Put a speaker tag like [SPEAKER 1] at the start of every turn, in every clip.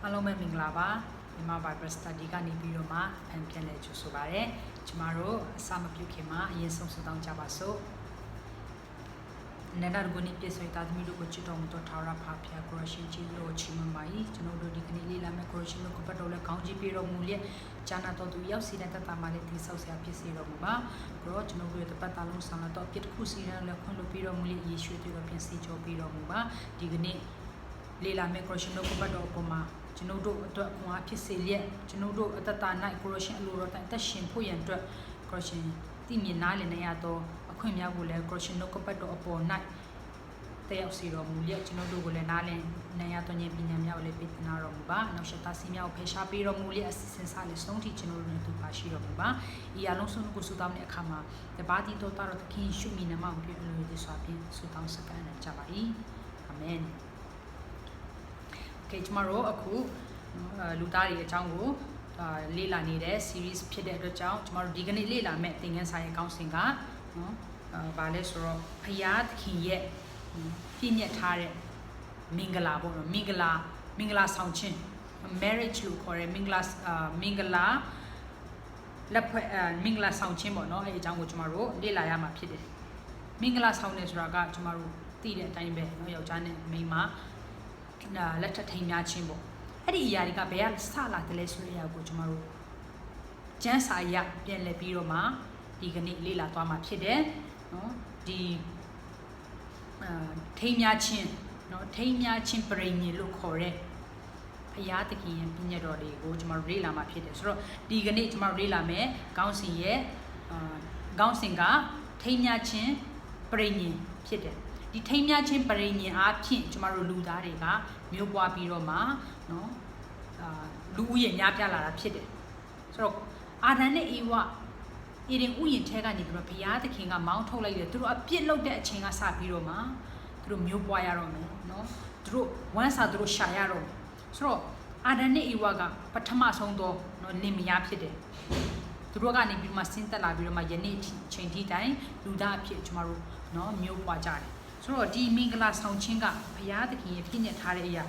[SPEAKER 1] အားလုံးပဲမင်္ဂလာပါမြန်မာ Bible Study ကနေပြီးတော့မှဖန်ပြန်လဲကြိုဆိုပါရစေကျမတို့အစမပြုခင်မှာအရင်ဆုံးဆုတောင်းကြပါစို့နန္ဒရဂုဏိပြည့်စုံသားသမီးတို့ကိုချစ်တော်မူသောထာဝရဘုရားကိုရရှိကြီးလို့ချီးမွမ်းပါ၏ကျွန်တော်တို့ဒီကနေ့လေးလာမယ့်ကိုရရှိလို့ကပတ်တော်လဲကောင်းကြီးပေးတော်မူလျက်ဈာနာတော်သူရောက်စီတဲ့တတ်မှလည်းတိဆောက်ဆရာဖြစ်စေတော်မူပါကိုရောကျွန်တော်တို့ရဲ့တပတ်တာလုံးဆောင်တော့ပြစ်တစ်ခုစီရန်လဲခွင့်လို့ပြီးတော်မူလျက်ယေရှုတို့ပြင်စီကြောပေးတော်မူပါဒီကနေ့လေးလာမယ့်ကိုရရှိလို့ကပတ်တော်ပေါ်မှာကျွန်ုပ်တို့အတွက်ခွန်အားဖြစ်စေလျက်ကျွန်ုပ်တို့အတ္တတာ၌ကိုရရှင်အလိုတော်တိုင်သက်ရှင်ဖို့ရန်အတွက်ကိုရရှင်သိမြင်နားလည်နေရတော့အခွင့်များကိုလည်းကိုရရှင်တို့ကပတ်တော်အပေါ်၌တယောက်စီတော်မူလျက်ကျွန်ုပ်တို့ကိုလည်းနားလည်နေရတော့ဉာဏ်ပညာများကိုလည်းပေးသနာတော်မူပါနောက်ရှက်သားစီများကိုဖယ်ရှားပေးတော်မူလျက်အစီအစဉ်စားလည်းဆုံးထိကျွန်ုပ်တို့နဲ့တူပါရှိတော်မူပါဤအလုံးစုံကိုဆုတောင်းတဲ့အခါမှာတပါးတီတော်တော်သခင်ရှုမိနမောင်ပြည့်လို့ဒီစွာဖြင့်ဆုတောင်းစကားနဲ့ကြပါ၏အာမင်ကျမတို့အခုလူသားတွေအကြောင်းကိုလေ့လာနေတဲ့ series ဖြစ်တဲ့အတွက်ကြောင့်ကျမတို့ဒီကနေ့လေ့လာမယ့်သင်ခန်းစာရဲ့ကောင်းစဉ်ကနော်ဘာလဲဆိုတော့ဖယားသခင်ရဲ့ပြည့်ညက်ထားတဲ့မင်္ဂလာပေါ့နော်မင်္ဂလာဆောင်ခြင်း marriage လို့ခေါ်တဲ့မင်္ဂလာလက်ဖွဲ့မင်္ဂလာဆောင်ခြင်းပေါ့နော်အဲအကြောင်းကိုကျမတို့လေ့လာရမှာဖြစ်တယ်မင်္ဂလာဆောင်တယ်ဆိုတာကကျမတို့သိတဲ့အတိုင်းပဲနော်ယောက်ျားနဲ့မိန်းမလက်ထပ်ထိန်များခြင်းပေါ့အဲ့ဒီအရာတွေကဘယ်ကစလာတယ်လဲဆိုတဲ့အရာကိုကျွန်တော်တို့ကျမ်းစာရပြန်လည်ပြီးတော့မှဒီကနေ့လေ့လာသွားမှာဖြစ်တယ်နော်ဒီထိန်များခြင်းနော်ထိန်များခြင်းပရိညင်လို့ခေါ်တဲ့ဘုရားသခင်ရဲ့ပြည့်ညတ်တော်တွေကိုကျွန်တော်တို့လေ့လာမှာဖြစ်တယ်ဆိုတော့ဒီကနေ့ကျွန်တော်တို့လေ့လာမယ်ခေါင်းစဉ်ရဲ့ခေါင်းစဉ်ကထိန်များခြင်းပရိညင်ဖြစ်တယ်ဒီထိမ်းမြချင်းပရိညင်အားဖြင့်ကျမတို့လူသားတွေကမျိုးပွားပြီးတော့မှနော်လူဦးရေများပြားလာတာဖြစ်တယ်ဆိုတော့အာဒန်နဲ့အေဝအေဒင်ဥယျာဉ်ထဲကနေပြီးတော့ဘုရားသခင်ကမောင်းထုတ်လိုက်တယ်သူတို့အပြစ်လုပ်တဲ့အချိန်ကစပြီးတော့မှသူတို့မျိုးပွားရတော့မယ်နော်သူတို့ဝမ်းစာသူတို့ရှာရတော့မယ်ဆိုတော့အာဒန်နဲ့အေဝကပထမဆုံးသောနော်လင်မယားဖြစ်တယ်သူတို့ကနေပြီးမှဆင်းသက်လာပြီးတော့မှယနေ့ချိန်ထိတိုင်လူသားအဖြစ်ကျမတို့နော်မျိုးပွားကြတယ်ဆိုတော့ဒီမင်္ဂလာဆောင်ခြင်းကဘုရားသခင်ရဲ့ပြည့်ညတ်ထားတဲ့အရာ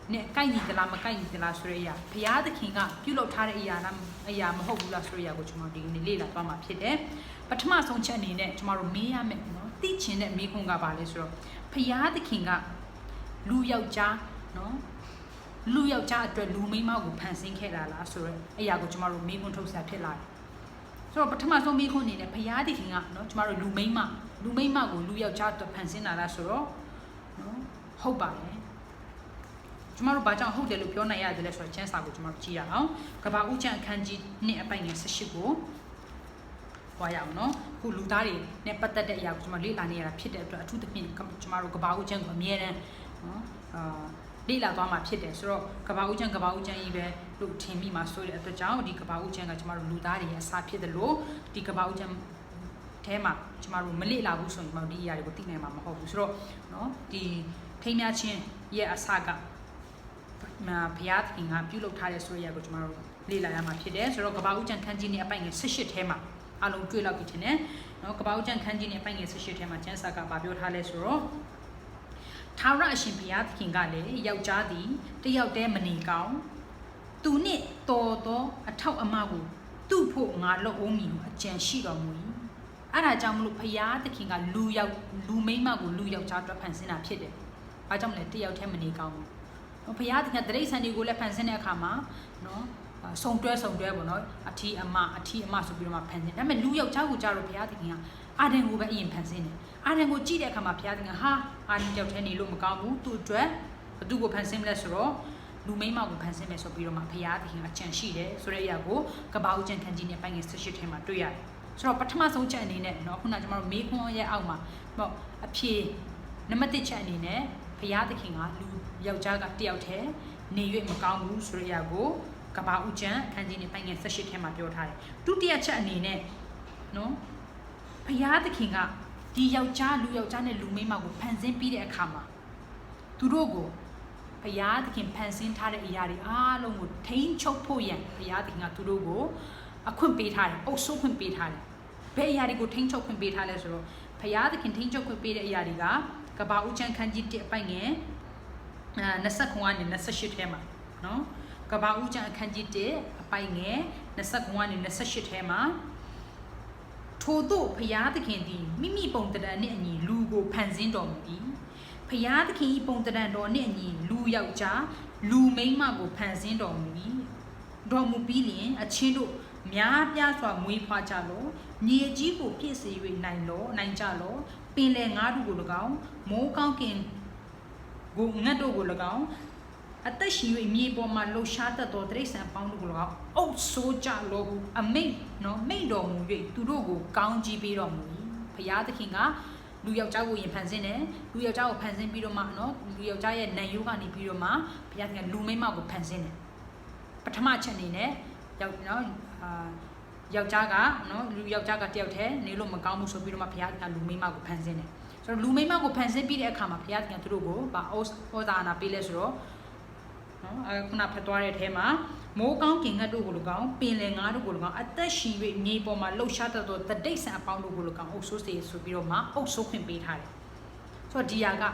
[SPEAKER 1] နဲ့ကိုက်ညီသလားမကိုက်ညီသလားဆိုတဲ့အရာဘုရားသခင်ကပြုလုပ်ထားတဲ့အရာလားအရာမဟုတ်ဘူးလားဆိုတဲ့အရာကိုကျွန်တော်ဒီနေ့လေ့လာသွားမှာဖြစ်တယ်ပထမဆုံးချက်အနေနဲ့ကျွန်တော်တို့မေးရမယ်နော်သိချင်တဲ့မေးခွန်းကဘာလဲဆိုတော့ဘုရားသခင်ကလူယောက်ျားနော်လူယောက်ျားအတွက်လူမိန်းမကိုဖန်ဆင်းခဲ့တာလားဆိုတော့အရာကိုကျွန်တော်တို့မေးခွန်းထုတ်ဆရာဖြစ်လာတယ်ဆိုတော့ပထမဆုံးမေးခွန်းအနေနဲ့ဘုရားသခင်ကနော်ကျွန်တော်တို့လူမိန်းမကိုလူယောက်ျားအတွက်ဖန်ဆင်းတာလားဆိုတော့နော်ဟုတ်ပါတယ်ကျွန်တော်တို့ဘာကြောင့်ဟုတ်တယ်လို့ပြောနိုင်ရတယ်လဲဆိုတော့ကျမ်းစာကိုကျွန်တော်တို့ကြည့်ရအောင်ကဘာဦးကျမ်းအခန်းကြီး1အပိုင်ငယ်18ကိုဟောရအောင်နော်ခုလူသားတွေနဲ့ပတ်သက်တဲ့အရာကိုကျွန်တော်လေ့လာနေရတာဖြစ်တဲ့အတွက်အထူးသဖြင့်ကျွန်တော်တို့ကဘာဦးကျမ်းကိုအမြဲတမ်းနော်လေ့လာသွားမှာဖြစ်တယ်ဆိုတော့ကဘာဦးကျမ်းကြီးပဲလို့ထင်မိမှာဆိုတဲ့အတွက်ကြောင့်ဒီကဘာဦးကျမ်းကကျွန်တော်တို့လူသားတွေရဲ့အစာဖြစ်တယ်လို့ဒီကဘာဦးကျမ်းထဲမှာကျမတို့မလေ့လာဘူးဆိုရင်ကျမတို့ဒီအရာတွေကိုသိနိုင်မှာမဟုတ်ဘူးဆိုတော့နော်ဒီထိမ်းများခြင်းရဲ့အစကဘုရားသခင်ကပြုလုပ်ထားတဲ့ဆိုတဲ့အရာကိုကျမတို့လေ့လာရမှာဖြစ်တယ်ဆိုတော့ကဘာဦးကျမ်းခန်းကြီးနဲ့အပိုင်ငယ်18ထဲမှာအလုံးတွေ့လောက်ပြီထင်တယ်နော်ကဘာဦးကျမ်းခန်းကြီးနဲ့အပိုင်ငယ်18ထဲမှာကျမ်းစာကဗာပြောထားလဲဆိုတော့ထာဝရအရှင်ဘုရားသခင်ကလည်းယောက်ျားသည်တယောက်တည်းမနေကောင်းသူနှင့်တော်သောအထောက်အမကိုသူ့ဖို့ငါလုပ်အောင်မည်ဟုအကြံရှိတော်မူ၏အဲ့ဒါကြောင့်မလို့ဖယားသခင်ကလူမိန်းမကိုလူယောက်ျားအတွက်ဖန်ဆင်းတာဖြစ်တယ်။ဘာကြောင့်လဲတယောက်တည်းမနေကောင်းဘူး။ဖယားသခင်ကတိရစ္ဆာန်တွေကိုလည်းဖန်ဆင်းတဲ့အခါမှာနော်စုံတွဲပေါ့နော်အထီးအမဆိုပြီးတော့မှဖန်ဆင်း။ဒါပေမဲ့လူယောက်ျားကိုကြတော့ဖယားသခင်ကအာဒန်ကိုပဲအရင်ဖန်ဆင်းတယ်။အာဒန်ကိုကြည့်တဲ့အခါမှာဖယားသခင်ဟာအာဒန်ယောက်ျားနေလို့မကောင်းဘူး။သူ့အတွက်ဘသူ့ကိုဖန်ဆင်းမလဲဆိုတော့လူမိန်းမကိုဖန်ဆင်းမယ်ဆိုပြီးတော့မှဖယားသခင်ကကြံရှိတယ်ဆိုတဲ့အရာကိုကဘာဦးကျန်ခန်းကြီးနဲ့ပိုင်းငယ်18ထဲမှာတွေ့ရတယ်။ဆိုတော့ပထမဆုံးချက်အနေနဲ့เนาะခုနကကျွန်တော်တို့မေးခွန်းရဲ့အောက်မှာဟောအဖြေနံပါတ်1ချက်အနေနဲ့ဘုရားသခင်ကလူယောက်ျားကတယောက်တည်းနေ၍မကောင်းဘူးဆိုတဲ့အရာကိုကဘာဦးကျန်အခန်းကြီးနဲ့ပိုင်းငယ်18ထဲမှာပြောထားတယ်ဒုတိယချက်အနေနဲ့เนาะဘုရားသခင်ကဒီယောက်ျားလူယောက်ျားနဲ့လူမိန်းမကိုဖန်ဆင်းပြီးတဲ့အခါမှာသူတို့ကိုဘုရားသခင်ဖန်ဆင်းထားတဲ့အရာတွေအားလုံးကိုထိန်းချုပ်ဖို့ရန်ဘုရားသခင်ကသူတို့ကိုအခွင့်ပေးထားတယ်အုပ်စိုးခွင့်ပေးထားတယ်ဘယ်အရာတွေကိုထိန်းချုပ်ခွင့်ပေးထားလဲဆိုတော့ဘုရားသခင်ထိန်းချုပ်ခွင့်ပေးတဲ့အရာတွေကကဘာဦးချမ်းခန်းကြီး1အပိုင်ငယ်29ကနေ28ထဲမှာ နော်ကဘာဦးကျန်အခန်းကြီး1အပိုင်ငယ်29ကနေ28ထဲမှာထို့သို့ဖျားသခင်သည်မိမိပုံတရံနှင့်အညီလူကိုဖန်ဆင်းတော်မူ၏ဖျားသခင်၏ပုံတရံတော်နှင့်အညီလူယောက်ျားလူမိန်းမကိုဖန်ဆင်းတော်မူ၏တော်မူပြီးလျှင်အချင်းတို့များပြားစွာမွေးဖွားကြလောမြေကြီးကိုပြည့်စေ၍နိုင်ကြလောပင်လယ်ငါးတို့ကို၎င်းမိုးကောင်းကင်ကိုငတ်တို့ကို၎င်းအသက်ရှင်၍မြေပေါ်မှာလှူရှားတတ်သောတိရစ္ဆာန်ပေါင်းတို့ကို၎င်းအုပ်ဆိုးကြလောဟုအမိန့်နော်မိန့်တော်မူ၍သူတို့ကိုကောင်းကြီးပေးတော်မူ၏ဘုရားသခင်ကလူယောက်ျားကိုယင်ဖန်ဆင်းတယ်လူယောက်ျားကိုဖန်ဆင်းပြီးတော့မှနော်လူယောက်ျားရဲ့နံရိုးကနေပြီးတော့မှဘုရားသခင်လူမိန်းမကိုဖန်ဆင်းတယ်ပထမချက်အနေနဲ့ယောက်ျားကနော်လူယောက်ျားကတယောက်တည်းနေလို့မကောင်းဘူးဆိုပြီးတော့မှဘုရားသခင်လူမိန်းမကိုဖန်ဆင်းတယ်ဆိုတော့လူမိန်းမကိုဖန်ဆင်းပြီးတဲ့အခါမှာဘုရားသခင်သူတို့ကိုဗာဩဇာနာပေးလဲဆိုတော့နော်ခုနဖတ်သွားတဲ့အထဲမှာမိုးကောင်းကင်ငတ်တို့ကို၎င်းပင်လယ်ငါးတို့ကို၎င်းအသက်ရှင်၍မြေပေါ်မှာလှုပ်ရှားတတ်သောတတိဆန်အပေါင်းတို့ကို၎င်းအုပ်ဆိုးစေဆိုပြီးတော့မှအုပ်ဆိုးခွင့်ပေးထားတယ်ဆိုတော့ဒီဟာက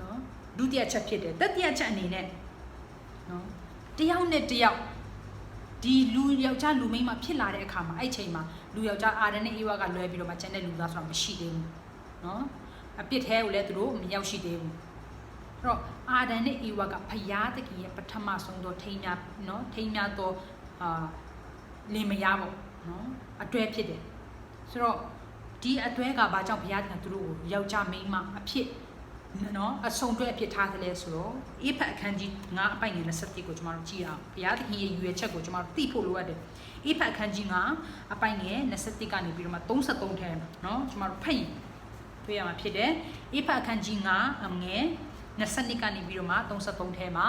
[SPEAKER 1] နော်ဒုတိယချက်ဖြစ်တယ်တတိယချက်အနေနဲ့နော်တယောက်နဲ့တယောက်ဒီလူယောက်ျားလူမိန်းမဖြစ်လာတဲ့အခါမှာအဲ့ချိန်မှာလူယောက်ျားအာဒန်နဲ့အေဝါကလွဲပြီးတော့မှကျန်တဲ့လူသားဆိုတာမရှိသေးဘူးနော်အပြစ်ထဲကိုလည်းသူတို့မရောက်ရှိသေးဘူးအဲ့တော့အာဒန်နဲ့အေဝါကဖျားသခင်ရဲ့ပထမဆုံးသောထိမ်းများနော်ထိမ်းများသောလင်မယားပေါ့နော်အတွဲဖြစ်တယ်ဆိုတော့ဒီအတွဲကဘာကြောင့်ဘုရားသခင်သူတို့ကိုယောက်ျားမိန်းမအဖြစ်နော်အဆုံးတွဲအဖြစ်ထားတယ်လဲဆိုတော့အေဖတ်အခန်းကြီး9အပိုင်ငယ်27ကိုကျွန်တော်တို့ကြည့်အောင်ဘုရားသခင်ရဲ့ရွေချက်ကိုကျွန်တော်တို့သိဖို့လိုအပ်တယ်အေဖတ်အခန်းကြီး9အပိုင်ငယ်27ကနေပြီးတော့မှ33ထဲနော်ကျွန်တော်တို့ဖတ်ရင်တွေ့ရမှာဖြစ်တယ်အေဖတ်အခန်းကြီး9အငယ်22ကနေပြီးတော့မှ33ထဲမှာ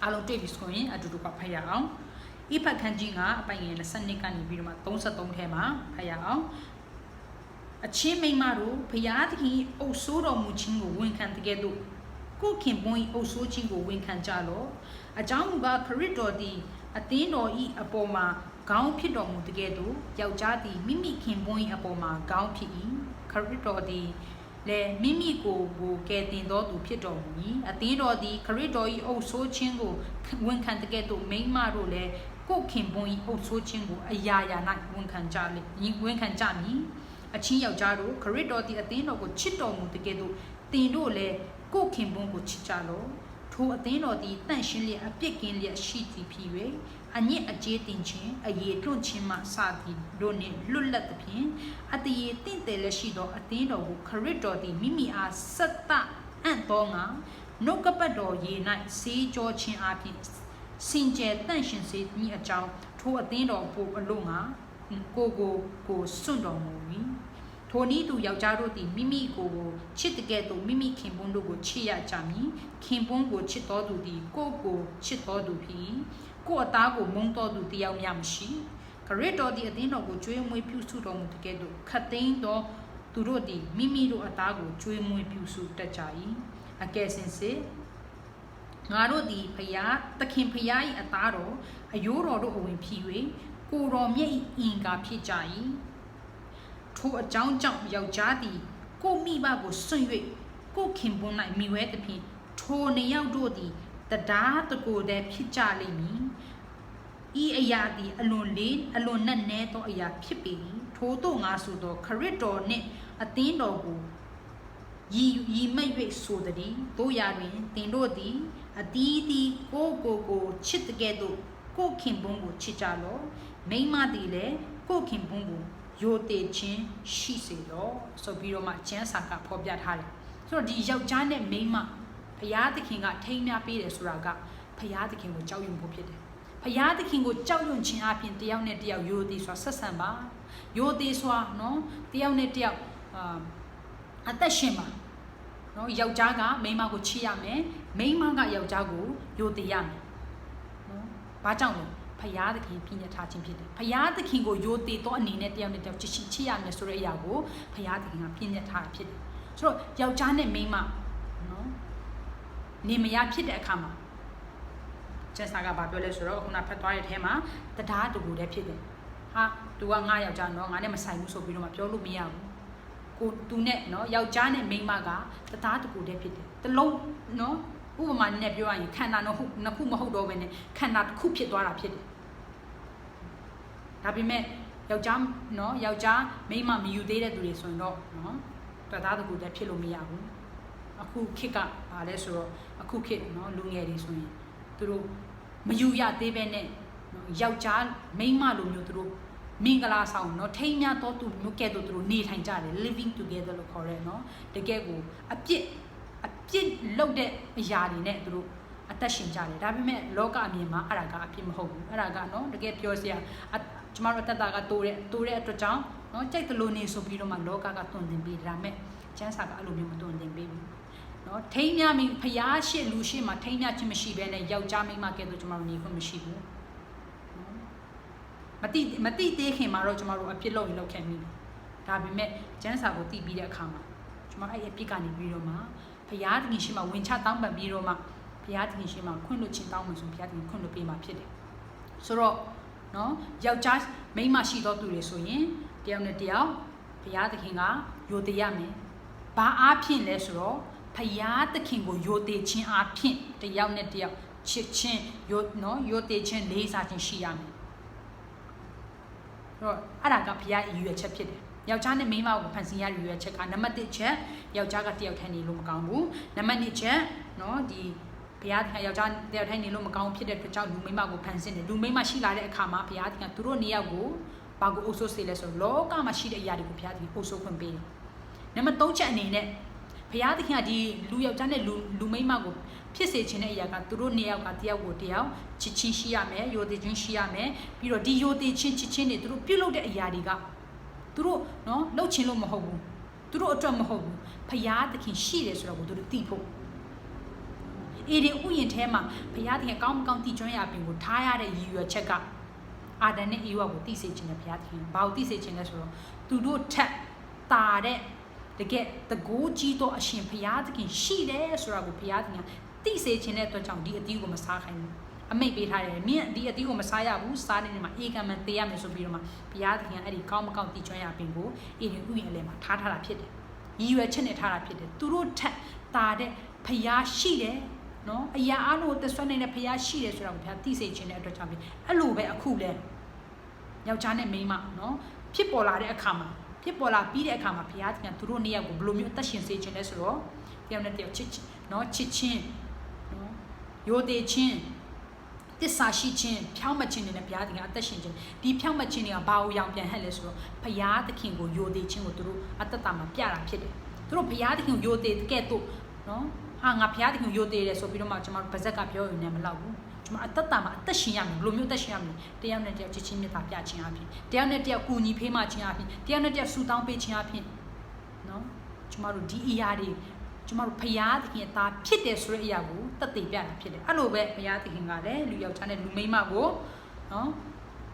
[SPEAKER 1] အားလုံးတွေ့ပြီဆိုရင်အတူတူဖတ်ရအောင်အေဖတ်အခန်းကြီး9အပိုင်ငယ်22ကနေပြီးတော့မှ33ထဲမှာဖတ်ရအောင်အချင်းမိန်းမတို့ဘုရားသခင်အုပ်ဆိုးတော်မူခြင်းကိုဝန်ခံတဲ့ကဲ့သို့ကိုခင်ပွန်း၏အုပ်ဆိုးခြင်းကိုဝန်ခံကြလော့အကြောင်းမူကားခရစ်တော်သည်အသင်းတော်၏အပေါ်မှာခေါင်းဖြစ်တော်မူတဲ့ကဲ့သို့ယောက်ျားသည်မိမိခင်ပွန်း၏အပေါ်မှာခေါင်းဖြစ်၏ခရစ်တော်သည်လည်းမိမိကိုကယ်တင်တော်သူဖြစ်တော်မူ၏အသင်းတော်သည်ခရစ်တော်၏အုပ်ဆိုးခြင်းကိုဝန်ခံတဲ့ကဲ့သို့မိန်းမတို့လည်းကိုခင်ပွန်း၏အုပ်ဆိုးခြင်းကိုအရာရာ၌ဝန်ခံကြမည်အချင်းယောက်ျားတို့ခရစ်တော်သည်အသင်းတော်ကိုချစ်တော်မူတဲ့ကဲ့သို့တင်တို့လည်းကိုခင်ပွန်းကိုချစ်ကြလော့ထိုအသင်းတော်သည်တန့်ရှင်းလျက်အပြစ်ကင်းလျက်ရှိသည်ဖြစ်၍အညစ်အကြေးတင်ခြင်းအယေတွန့်ခြင်းမှစသည်တို့နှင့်လွတ်လပ်သဖြင့်အတရေတင့်တယ်လည်းရှိသောအသင်းတော်ကိုခရစ်တော်သည်မိမိအားဆက်တအံ့သောငါနှုတ်ကပတ်တော်ရေ၌စေးကြောခြင်းအပြင်စင်ကြယ်တန့်ရှင်းစေမည်အကြောင်းထိုအသင်းတော်ကိုအလို့ငါကိုစွန့်တော်မူ၏ထိုနည်းသူယောက်ျားတို့သည်မိမိကိုချစ်တဲ့ကဲ့သို့မိမိခင်ပွန်းတို့ကိုချစ်ရကြမည်ခင်ပွန်းကိုချစ်တော်သူသည်ကိုချစ်တော်သူဖြစ်ကိုအသားကိုမုန်းတော်သူတယောက်မျှမရှိခရစ်တော်သည်အသင်းတော်ကိုကျွေးမွေးပြုစုတော်မူတဲ့ကဲ့သို့ခတ်သိမ်းသောသူတို့သည်မိမိတို့အသားကိုကျွေးမွေးပြုစုတတ်ကြ၏အကယ်စင်စစ်ငါတို့သည်သခင်ဖျား၏အသားတော်အယိုးတော်တို့အဝင်ဖြစ်၍ကိုတော်မြတ်၏အင်္ဂါဖြစ်ကြ၏ထိုအကြောင်းကြောင့်ယောက်ျားသည်ကိုမိဘကိုစွန့်၍ကိုခင်ပွန်း၌မိဝဲသဖြင့်ထိုနှစ်ယောက်တို့သည်တရားတကိုယ်တည်းဖြစ်ကြလိမ့်မည်ဤအရာသည်အလွန်နက်နဲသောအရာဖြစ်ပေ၏ထိုတို့ငါဆိုသောခရစ်တော်နှင့်အသင်းတော်ကိုရည်မဲ့၍ဆိုသည်တို့ရာတွင်သင်တို့သည်အတီးတီကိုချစ်တဲ့ကဲ့သို့ကိုခင်ပွန်းကိုချစ်ကြလော့မိန်းမသည်လည်းကိုခင်ပွန်းကိုယိုတေခြင်းရှိစေတော့ဆိုပြီးတော့မှကျမ်းစာကဖော်ပြထားတယ်ဆိုတော့ဒီယောက်ျားနဲ့မိန်းမဘုရားသခင်ကထိန်းများပေးတယ်ဆိုတာကဘုရားသခင်ကိုကြောက်ရွံ့ဖို့ဖြစ်တယ်ဘုရားသခင်ကိုကြောက်ရွံ့ခြင်းအပြင်တယောက်နဲ့တယောက်ယိုတေဆိုတာဆက်ဆံပါယိုတေဆိုတာနော်တယောက်နဲ့တယောက်အသက်ရှင်ပါနော်ယောက်ျားကမိန်းမကိုချစ်ရမယ်မိန်းမကယောက်ျားကိုယိုတေရမယ်နော်ဘာကြောင့်လဲဖျားသခင်ပြည့်ညတ်ထားခြင်းဖြစ်တယ်ဖျားသခင်ကိုယိုတေသောအနေနဲ့တယောက်နဲ့တယောက်ချစ်ရမယ်ဆိုတဲ့အရာကိုဖျားသခင်ကပြည့်ညတ်ထားတာဖြစ်တယ်ဆိုတော့ယောက်ျားနဲ့မိန်းမနော်နေမရဖြစ်တဲ့အခါမှာကျန်စာကဘာပြောလဲဆိုတော့ခုနဖတ်သွားတဲ့အထဲမှာတရားတူတူတည်းဖြစ်တယ်ဟာသူကငါယောက်ျားနော်ငါနဲ့မဆိုင်ဘူးဆိုပြီးတော့မှပြောလို့မရဘူးကိုသူနဲ့နော်ယောက်ျားနဲ့မိန်းမကတရားတူတူတည်းဖြစ်တယ်တလုံးနော် ဥပမာနဲ့ပြောရရင်ခန္ဓာနှစ်ခုမဟုတ်တော့ဘဲနဲ့ခန္ဓာတစ်ခုဖြစ်သွားတာဖြစ်တယ်ဒါပေမဲ့ယောက်ျားနော်ယောက်ျားမိန်းမမယူသေးတဲ့သူတွေဆိုရင်တော့နော်တော်သားတကူတည်းဖြစ်လို့မရဘူးအခုခေတ်ကဘာလဲဆိုတော့အခုခေတ်နော်လူငယ်တွေဆိုရင်သူတို့မယူရသေးပဲနဲ့ယောက်ျားမိန်းမလိုမျိုးသူတို့မင်္ဂလာဆောင်နော်ထိမ်းများတော့သူမျိုးကဲ့သို့သူတို့နေထိုင်ကြတယ် living together လို့ခေါ်ရဲနော်တကယ်ကိုအပြစ်လုပ်တဲ့အရာတွေနဲ့သူတို့အသက်ရှင်ကြတယ်ဒါပေမဲ့လောကအမြင်မှာအဲ့ဒါကအပြစ်မဟုတ်ဘူးအဲ့ဒါကနော်တကယ်ပြောစရာကျမတို့အသက်တာကတိုးတဲ့အတွက်ကြောင့်နော်ကြိုက်တယ်လို့နေဆိုပြီးတော့မှလောကကတွင်တင်ပေးဒါပေမဲ့ကျမ်းစာကအဲ့လိုမျိုးမတွင်တင်ပေးဘူးနော်ထိမ်းများမိဖျားရှစ်လူရှစ်မှာထိမ်းများခြင်းမရှိဘဲနဲ့ယောက်ျားမိန်းမကဲ့သို့ကျမတို့နေခွင့်မရှိဘူးမတိသေးခင်မှာတော့ကျမတို့အပြစ်လုပ်ရင်လုပ်ခဲ့မိတယ်ဒါပေမဲ့ကျမ်းစာကိုသိပြီးတဲ့အခါမှာကျမအဲ့အပြစ်ကနေပြီးတော့မှဖျားသခင်ရှိမှဝင်ချတောင်းပန်ပြီးတော့မှဖျားသခင်ရှိမှခွင့်လွှတ်ခြင်းတောင်းမှဆိုဖျားသခင်ခွင့်လွှတ်ပေးမှဖြစ်တယ်ဆိုတော့နော်ယောက်ျားမိန်းမရှိတော့သူတွေဆိုရင်တယောက်နဲ့တယောက်ဖျားသခင်ကယိုသေးရမယ်ဘာအားဖြင့်လဲဆိုတော့ဖျားသခင်ကိုယိုသေးခြင်းအားဖြင့်တယောက်နဲ့တယောက်ချစ်ချင်းယိုသေးခြင်းလေးစားခြင်းရှိရမယ်တော့အဲ့ဒါကဖျားအယူအချက်ဖြစ်တယ်ယောက်ျားနဲ့မိန်းမကိုဖန်ဆင်းရယူရချက်ကနံပါတ်1ချက်ယောက်ျားကတယောက်ထိုင်နေလို့မကောင်းဘူးနံပါတ်2ချက်နော်ဒီဘုရားသခင်ယောက်ျားတယောက်ထိုင်နေလို့မကောင်းဖြစ်တဲ့အတွက်ကြောင့်လူမိန်းမကိုဖန်ဆင်းတယ်လူမိန်းမရှိလာတဲ့အခါမှာဘုရားသခင်သူတို့နှစ်ယောက်ကိုဘာကိုအုပ်စိုးစေလဲဆိုတော့လောကမှာရှိတဲ့အရာတွေကိုဘုရားသခင်အုပ်စိုးခွင့်ပေးတယ်နံပါတ်3ချက်အနေနဲ့ဘုရားသခင်ကဒီလူယောက်ျားနဲ့လူမိန်းမကိုဖြစ်စေခြင်းတဲ့အရာကသူတို့နှစ်ယောက်ကတယောက်ကိုတယောက်ချစ်ချင်းရှိရမယ်ယိုသေးခြင်းရှိရမယ်ပြီးတော့ဒီယိုသေးခြင်းချစ်ချင်းတွေသူတို့ပြုလုပ်တဲ့အရာတွေကသူတို့နော်လှုပ်ချင်လို့မဟုတ်ဘူးသူတို့အတွက်မဟုတ်ဘူးဘုရားသခင်ရှိတယ်ဆိုတော့ကိုသူတို့သိဖို့အေဒီဥယျာဉ်ထဲမှာဘုရားသခင်ကောင်းမကောင်းတည်ကျွမ်းရာပင်ကိုထားရတဲ့ရည်ရွယ်ချက်ကအာဒန်နဲ့အေဝါကိုသိစေခြင်းနဲ့ဘုရားသခင်ဘာကိုသိစေခြင်းလဲဆိုတော့သူတို့ထက်တာတဲ့တကယ်တကိုးကြီးသောအရှင်ဘုရားသခင်ရှိတယ်ဆိုတာကိုဘုရားသခင်သိစေခြင်းတဲ့အတွက်ကြောင့်ဒီအသီးကိုမစားခိုင်းဘူးအမိတ်ပေးထားတယ်မင်းဒီအသီးကိုမစားရဘူးစားနေနေမှာအေကံမသေးရမယ်ဆိုပြီးတော့မှဘုရားသခင်အဲ့ဒီကောင်းမကောင်းတည်ကျွမ်းရာပင်ကိုအေဒီဥယျာဉ်အလယ်မှာထားတာဖြစ်တယ်ရည်ရွယ်ချက်နဲ့ထားတာဖြစ်တယ်သူတို့ထက်တာတဲ့ဘုရားရှိတယ်နော်အရာအလုံးသက်ဆွနေတဲ့ဘုရားရှိတယ်ဆိုတာကိုဘုရားသိစေခြင်းတဲ့အတွက်ကြောင့်အဲ့လိုပဲအခုလဲယောက်ျားနဲ့မိန်းမနော်ဖြစ်ပေါ်လာတဲ့အခါမှာဖြစ်ပေါ်လာပြီးတဲ့အခါမှာဘုရားသခင်သူတို့နှစ်ယောက်ကိုဘယ်လိုမျိုးအသက်ရှင်စေခြင်းလဲဆိုတော့တယောက်နဲ့တယောက်ချစ်ချင်းနော်ယိုသေးချင်းတစ္ဆာရှိချင်းဖြောင်းမချင်းနဲ့ဘုရားသခင်အသက်ရှင်ခြင်းဒီဖြောင်းမချင်းတွေကဘာကိုရောင်ပြန်ဟဲ့လဲဆိုတော့ဘုရားသခင်ကိုယိုသေးခြင်းကိုသူတို့အသက်တာမှာပြတာဖြစ်တယ်သူတို့ဘုရားသခင်ကိုယိုသေးကဲ့သို့နော်ငါဘုရားသခင်ကိုယိုသေးတယ်ဆိုပြီးတော့မှကျွန်တော်ဗဇက်ကပြောရင်လည်းမလောက်ဘူးကျွန်တော်အသက်တာမှာအသက်ရှင်ရမယ်ဘယ်လိုမျိုးအသက်ရှင်ရမလဲတယောက်နဲ့တယောက်ချစ်ချင်းမြတ်တာပြခြင်းအဖြစ်တယောက်နဲ့တယောက်ကူညီဖေးမခြင်းအဖြစ်တယောက်နဲ့တယောက်ဆူတောင်းပေးခြင်းအဖြစ်နော်ကျွန်တော်တို့ဒီအရာတွေကျွန်တော်တို့ဘုရားသခင်သားဖြစ်တယ်ဆိုတဲ့အရာကိုသက်သေပြတာဖြစ်တယ်အဲ့လိုပဲဘုရားသခင်ကလည်းလူယောက်ျားနဲ့လူမိန်းမကိုနော်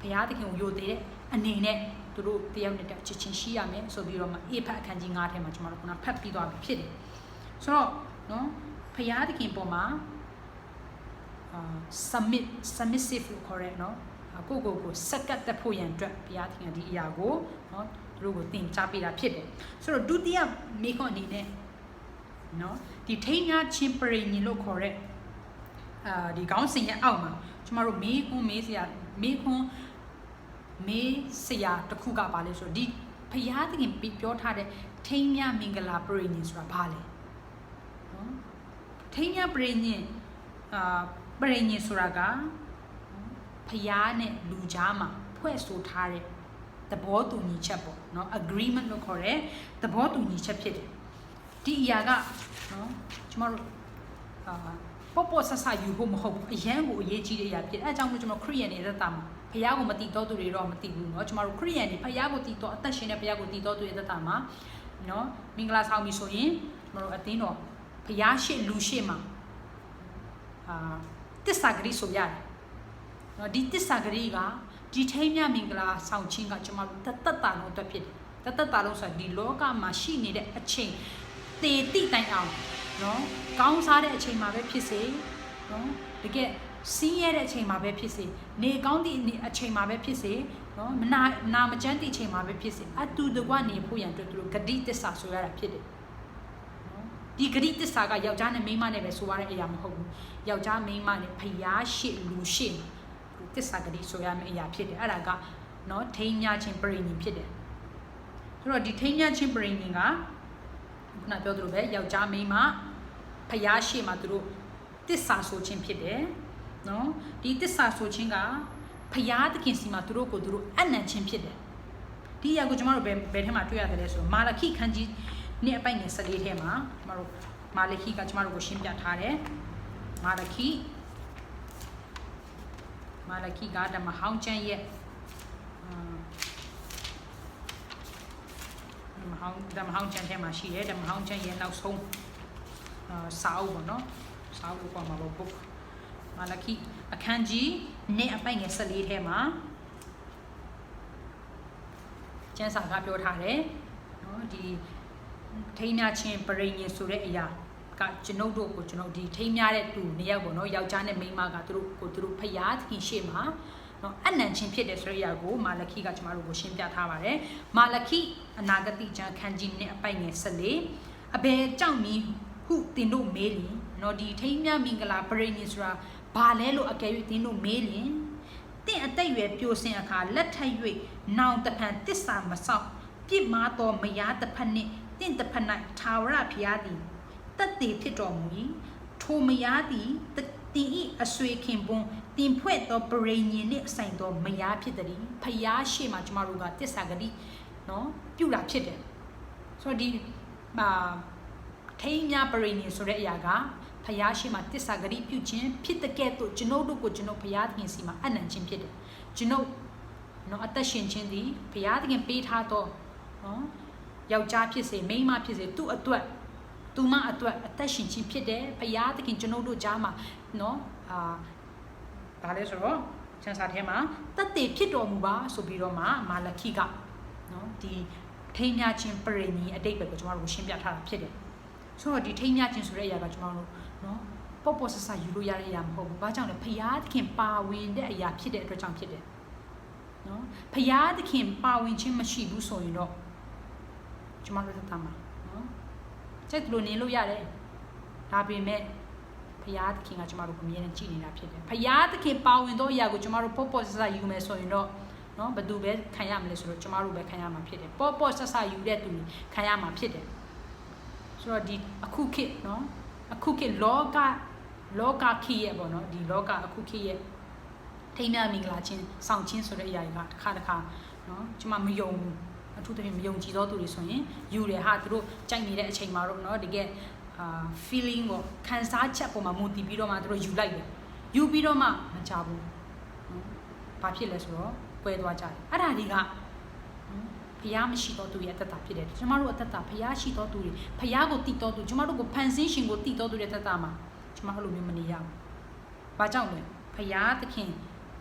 [SPEAKER 1] ဘုရားသခင်ကိုယိုသေးတဲ့အနေနဲ့သူတို့တယောက်နဲ့တယောက်ချစ်ချင်းရှိရမယ်ဆိုပြီးတော့မှအေဖတ်အခန်းကြီး9ထဲမှာကျွန်တော်တို့ကဖတ်ပြီးသွားပြီဖြစ်တယ်ဆိုတော့နော်ဘုရားသခင်ပေါ်မှာsubmissive လို့ခေါ်ရဲနော်ကိုစက္ကတ်တက်ဖို့ရန်အတွက်ဘုရားသခင်ဒီအရာကိုနော်သူတို့ကိုသင်ကြားပေးတာဖြစ်တယ်ဆိုတော့ဒုတိယမိခွန်းအနေနဲ့နော်ဒီထိန်းများချင်းပရိညင်လို့ခေါ်ရဲဒီခေါင်းစဉ်ရဲ့အောက်မှာကျမတို့မေးစရာတစ်ခုကပါလဲဆိုတော့ဒီဘုရားသခင်ပြောထားတဲ့ထိန်းများမင်္ဂလာပရိညင်ဆိုတာဘာလဲနော်ထိန်းများပရိညင်ပရိညင်ဆိုတာကဖျားနဲ့လူကြားမှာဖွဲ့ဆိုထားတဲ့သဘောတူညီချက်ပေါ့နော် agreement လို့ခေါ်တဲ့သဘောတူညီချက်ဖြစ်တယ်ဒီအရာကနော်ကျမတို့ပေါ့ဆဆယူဖို့မဟုတ်ဘူးအရန်ကိုအရေးကြီးတဲ့အရာဖြစ်အဲအကြောင်းမို့ကျွန်တော်ခရိယန်တွေသက်တာမှာဖျားကိုမတည်တော့သူတွေတော့မတည်ဘူးเนาะကျမတို့ခရိယန်တွေဖျားကိုတည်တော့အသက်ရှင်တဲ့ဖျားကိုတည်တော့သူတွေသက်တာမှာเนาะမင်္ဂလာဆောင်ပြီဆိုရင်ကျမတို့အတင်းတော်ဖျားရှိလူရှိမှာတစ္ဆာဂရိဆိုရတယ်နော်ဒီတစ္ဆာဂရိကဒီထိမ်းမြမင်္ဂလာဆောင်ခြင်းကကျွန်တော်တို့တသက်တာလုံးအတွက်ဖြစ်တယ်တသက်တာလုံးဆိုဒီလောကမှာရှိနေတဲ့အချိန်တေတိတိုင်အောင်နော်ကောင်းစားတဲ့အချိန်မှာပဲဖြစ်စေနော်တကယ်စီးရတဲ့အချိန်မှာပဲဖြစ်စေနေကောင်းတဲ့အချိန်မှာပဲဖြစ်စေနော်နာမကျန်းတဲ့အချိန်မှာပဲဖြစ်စေအတူတကွနေဖို့ရန်အတွက်သူတို့ဂတိတစ္ဆာဆိုရတာဖြစ်တယ်နော် ဒီဂရိတစ္ဆာကယောက်ျားနဲ့မိန်းမနဲ့ပဲဆိုရတဲ့အရာမဟုတ်ဘူးယောက်ျားမိန်းမနဲ့ဖျားရှိလူရှိတစ္ဆာဂရိဆိုရမယ့်အရာဖြစ်တယ်အဲ့ဒါကနော်ထိမ်းမြချင်းပရိညင်ဖြစ်တယ်ဆိုတော့ဒီထိမ်းမြချင်းပရိညင်ကခုနပြောသလိုပဲယောက်ျားမိန်းမဖျားရှိမှာသူတို့တစ္ဆာဆိုခြင်းဖြစ်တယ်နော်ဒီတစ္ဆာဆိုခြင်းကဖျားသခင်စီမှာသူတို့ကိုသူတို့အနံ့ချင်းဖြစ်တယ်ဒီအရာကိုကျွန်တော်တို့ဘယ်ထဲမှာတွေ့ရတယ်လဲဆိုတော့မာလခိခန်းကြီးနေ့အပိုင်ငယ်14ထဲမှာကျွန်တော်တို့မာလခိကကျွန်တော်တို့ကိုရှင်းပြထားတယ်မာလခိကဓမ္မဟောင်းကျမ်းရဲ့ဓမ္မဟောင်းကျမ်းထဲမှာရှိတယ်ဓမ္မဟောင်းကျမ်းရဲ့နောက်ဆုံးစာအုပ်ပေါ့နော်စာအုပ်ပေါ်မှာပေါ့ book မာလခိအခန်းကြီးနေ့အပိုင်ငယ်14ထဲမှာကျမ်းစာကပြောထားတယ်နော်ဒီထိမ်းမြချင်းပရိညင်ဆိုတဲ့အရာကကျွန်ုပ်တို့ကိုကျွန်တော်ဒီထိမ်းမြတဲ့သူနှစ်ယောက်ပေါ့နော်ယောက်ျားနဲ့မိန်းမကသူတို့ဖျားသခင်ရှေ့မှာနော်အနံ့ချင်းဖြစ်တဲ့ဆိုတဲ့အရာကိုမာလခိကကျွန်တော်တို့ကိုရှင်းပြထားပါတယ်မာလခိအနာဂတိကျမ်းခန်းကြီးနဲ့အပိုင်ငယ်14အဘယ်ကြောင့်မီဟုတင်တို့မေးလင်နော်ဒီထိမ်းမြမင်္ဂလာပရိညင်ဆိုတာဘာလဲလို့အကယ်၍တင်တို့မေးလင်တင့်အသက်ရွယ်ပြိုစင်အခါလက်ထပ်၍နောင်တဖန်တစ္ဆာမဆောက်ပြစ်မှားသောမယားတစ်ဖက်နှင့်တင့်တစ်ဖက်၌ထာဝရဘုရားသည်တတ်တည်ဖြစ်တော်မူ၏ထိုမယားသည်တင်ဤအဆွေခင်ပွန်းတင်ဖွဲ့သောပရိညင်နှင့်ဆိုင်သောမယားဖြစ်သည်ဖယားရှိမှကျမတို့ကတစ္ဆာဂတိနော်ပြုတာဖြစ်တယ်ဆိုတော့ဒီထိမ်းမြပရိညင်ဆိုတဲ့အရာကဖယားရှိမှတစ္ဆာဂတိပြုခြင်းဖြစ်တဲ့ကဲ့သို့ကျွန်ုပ်တို့ကိုကျွန်ုပ်ဖယားသခင်စီမှာအနံ့ခြင်းဖြစ်တယ်ကျွန်ုပ်နော်အသက်ရှင်ခြင်းသည်ဖယားသခင်ပေးထားသောနော်ယောက်ျားဖြစ်စေမိန်းမဖြစ်စေသူ့အတွက်သူမအတွက်အသက်ရှင်ခြင်းဖြစ်တယ်ဖယားသခင်ကျွန်ုပ်တို့ကြားမှာနော်ဘာလဲဆိုတော့ကျမ်းစာထဲမှာတတ်တည်ဖြစ်တော်မူပါဆိုပြီးတော့မှမာလခိကနော်ဒီထိမ်းမြခြင်းပရိညင်အတိတ်ပဲကိုကျွန်တော်တို့ရှင်းပြထားတာဖြစ်တယ်ဆိုတော့ဒီထိမ်းမြခြင်းဆိုတဲ့အရာကကျွန်တော်တို့နော်ပေါ့ဆဆယူလို့ရတဲ့အရာမဟုတ်ဘူးဘာကြောင့်လဲဖယားသခင်ပါဝင်တဲ့အရာဖြစ်တဲ့အတွက်ကြောင့်ဖြစ်တယ်နော်ဖယားသခင်ပါဝင်ခြင်းမရှိဘူးဆိုရင်တော့ကျွန်တော်တို့သက်သာမှာနော်စိတ်လိုနေလို့ရတယ်ဒါပေမဲ့ဖယားသခင်ကကျွန်တော်တို့ကိုအမြဲတမ်းကြည်နေတာဖြစ်တယ်ဖယားသခင်ပါဝင်သောအရာကိုကျွန်တော်တို့ပေါ့ဆဆယူမယ်ဆိုရင်တော့နော်ဘယ်သူပဲခံရမလဲဆိုတော့ကျွန်တော်တို့ပဲခံရမှာဖြစ်တယ်ပေါ့ဆဆယူတဲ့သူခံရမှာဖြစ်တယ်ဆိုတော့ဒီအခုခေတ်နော်အခုခေတ်လောကခေတ်ရဲ့ပေါ့နော်ဒီလောကအခုခေတ်ရဲ့ထိမ်းမြမင်္ဂလာချင်းဆောင်ချင်းဆိုတဲ့အရာတွေကတစ်ခါနော်ကျွန်မမယုံဘူးအထူးသဖြင့်မယုံကြည်သောသူတွေဆိုရင်ယူတယ်ဟာသူတို့ကြိုက်နေတဲ့အချိန်မှာတော့နော်တကယ်feeling ကိုခံစားချက်ပေါ်မှာမူတည်ပြီးတော့မှသူတို့ယူလိုက်တယ်ယူပြီးတော့မှမကြဘူးနော်ဘာဖြစ်လဲဆိုတော့ကွဲသွားကြတယ်အဲ့ဒါတွေကဖျားမရှိတော့သူရဲ့အသက်တာဖြစ်တယ်ကျမတို့အသက်တာဖျားရှိတော့သူတွေဖျားကိုတည်တော့သူကျမတို့ကိုဖန်ဆင်းရှင်ကိုတည်တော့သူရဲ့အသက်တာမှာကျမအဲ့လိုမျိုးမနေရဘူးဘာကြောင့်လဲဖျားသခင်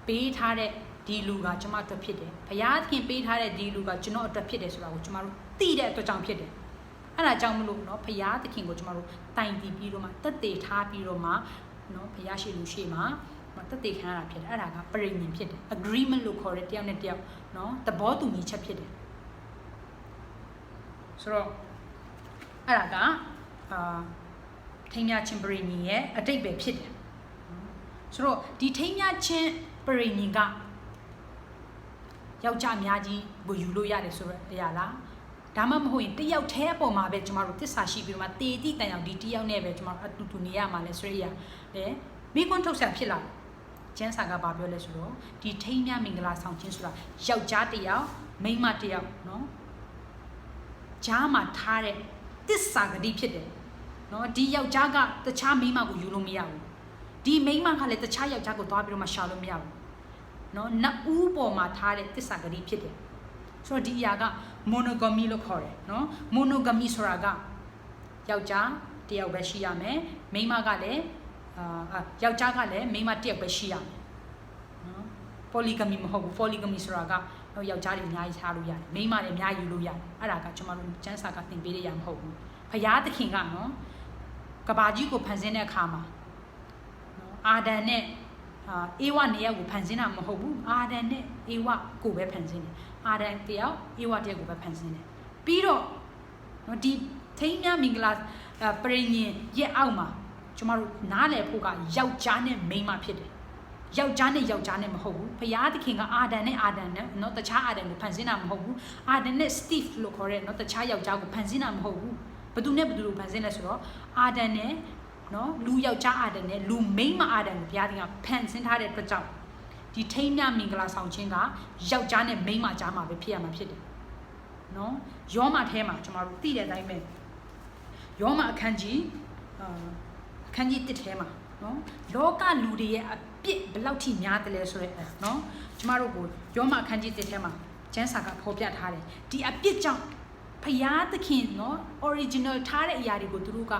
[SPEAKER 1] ပေးထားတဲ့ဒီလူကကျမအတွက်ဖြစ်တယ်ဖယားသခင်ပေးထားတဲ့ဒီလူကကျွန်တော်အတွက်ဖြစ်တယ်ဆိုတာကိုကျမတို့သိတဲ့အတွက်ကြောင့်ဖြစ်တယ်အဲ့ဒါကြောင့်မလို့เนาะဖယားသခင်ကိုကျမတို့တိုင်တည်ပြီးတော့မှတက်တည်ထားပြီးတော့မှเนาะဖယားရှိလူရှိမှတက်တည်ခံရတာဖြစ်တယ်အဲ့ဒါကပရိညင်ဖြစ်တယ် agreement လို့ခေါ်တဲ့တယောက်နဲ့တယောက်เนาะသဘောတူညီချက်ဖြစ်တယ်ဆိုတော့အဲ့ဒါကထိမ်းမြချင်းပရိညင်ရဲ့အတိတ်ပဲဖြစ်တယ်ဆိုတော့ဒီထိမ်းမြချင်းပရိညင်ကယောက်ျားအများကြီးကိုယူလို့ရတယ်ဆိုတော့တရားလားဒါမှမဟုတ်ရင်တယောက်တည်းအပေါ်မှာပဲကျမတို့တစ္ဆာရှိပြီးတော့မှတေတိတန်အောင်ဒီတယောက်နဲ့ပဲကျမတို့အတူတူနေရမှာလဲဆိုရလေမိကွန်းထုတ်ဆက်ဖြစ်လာကျန်းစာကဘာပြောလဲဆိုတော့ဒီထိမ်းမြမင်္ဂလာဆောင်ခြင်းဆိုတာယောက်ျားတယောက်မိန်းမတယောက်နော်ဂျားမှာထားတဲ့တစ္ဆာဂတိဖြစ်တယ်နော်ဒီယောက်ျားကတခြားမိန်းမကိုယူလို့မရဘူးဒီမိန်းမကလည်းတခြားယောက်ျားကိုသွားပြီးတော့မှရှာလို့မရဘူးနော်နှစ်ဦးပေါ်မှာထားတဲ့တစ္ဆာဂတိဖြစ်တယ်ဆိုတော့ဒီအရာက monogamy လို့ခေါ်တယ်နော် monogamy ဆိုတာကယောက်ျားတယောက်ပဲရှိရမယ်မိန်းမကလည်းယောက်ျားကလည်းမိန်းမတယောက်ပဲရှိရမယ်နော် polygamy မဟုတ်ဘူး polygamy ဆိုတာကတော့ယောက်ျားတွေအများကြီးထားလို့ရတယ်မိန်းမတွေအများကြီးယူလို့ရတယ်အဲ့ဒါကကျွန်တော်တို့ကျမ်းစာကသင်ပေးရမှာမဟုတ်ဘူးဖယားသခင်ကနော်ကဘာကြီးကိုဖန်ဆင်းတဲ့အခါမှာနော်အာဒံနဲ့အေဝနေရာကိုဖန်ဆင်းတာမဟုတ်ဘူးအာဒံနဲ့အေဝကိုပဲဖန်ဆင်းတယ်အာဒံတယောက်အေဝတယောက်ကိုပဲဖန်ဆင်းတယ်ပြီးတော့နော်ဒီ ထိမ်းများမင်္ဂလာပရိညင်ရဲ့အောက်မှာကျမတို့နားလည်ဖို့ကယောက်ျားနဲ့မိန်းမဖြစ်တယ်ယောက်ျားနဲ့ယောက်ျားနဲ့မဟုတ်ဘူးဖယားသခင်ကအာဒန်နဲ့เนาะတခြားအာဒန်ကိုဖန်ဆင်းတာမဟုတ်ဘူးအာဒန်နဲ့စတီဖ်လို့ခေါ်တဲ့เนาะတခြားယောက်ျားကိုဖန်ဆင်းတာမဟုတ်ဘူးဘသူနဲ့ဘသူကိုဖန်ဆင်းလဲဆိုတော့အာဒန်နဲ့เนาะလူယောက်ျားအာဒန်နဲ့လူမိန်းမအာဒန်ကိုဘုရားသခင်ကဖန်ဆင်းထားတဲ့အတွက်ကြောင့်ဒီထိမ်းမြမင်္ဂလာဆောင်ခြင်းကယောက်ျားနဲ့မိန်းမကြားမှာပဲဖြစ်ရမှာဖြစ်တယ်เนาะယောမထဲမှာကျွန်တော်တို့သိတဲ့အတိုင်းပဲယောမအခန်းကြီး1ထဲမှာเนาะလောကလူတွေရဲ့အပြစ်ဘယ်လောက်ထိများတယ်လဲဆိုရဲเนาะကျမတို့ကိုယောမအခန်းကြီး1ထဲမှာကျမ်းစာကဖော်ပြထားတယ်ဒီအပြစ်ကြောင့်ဖယားသခင်เนาะ original ထားတဲ့အရာတွေကိုသူတို့က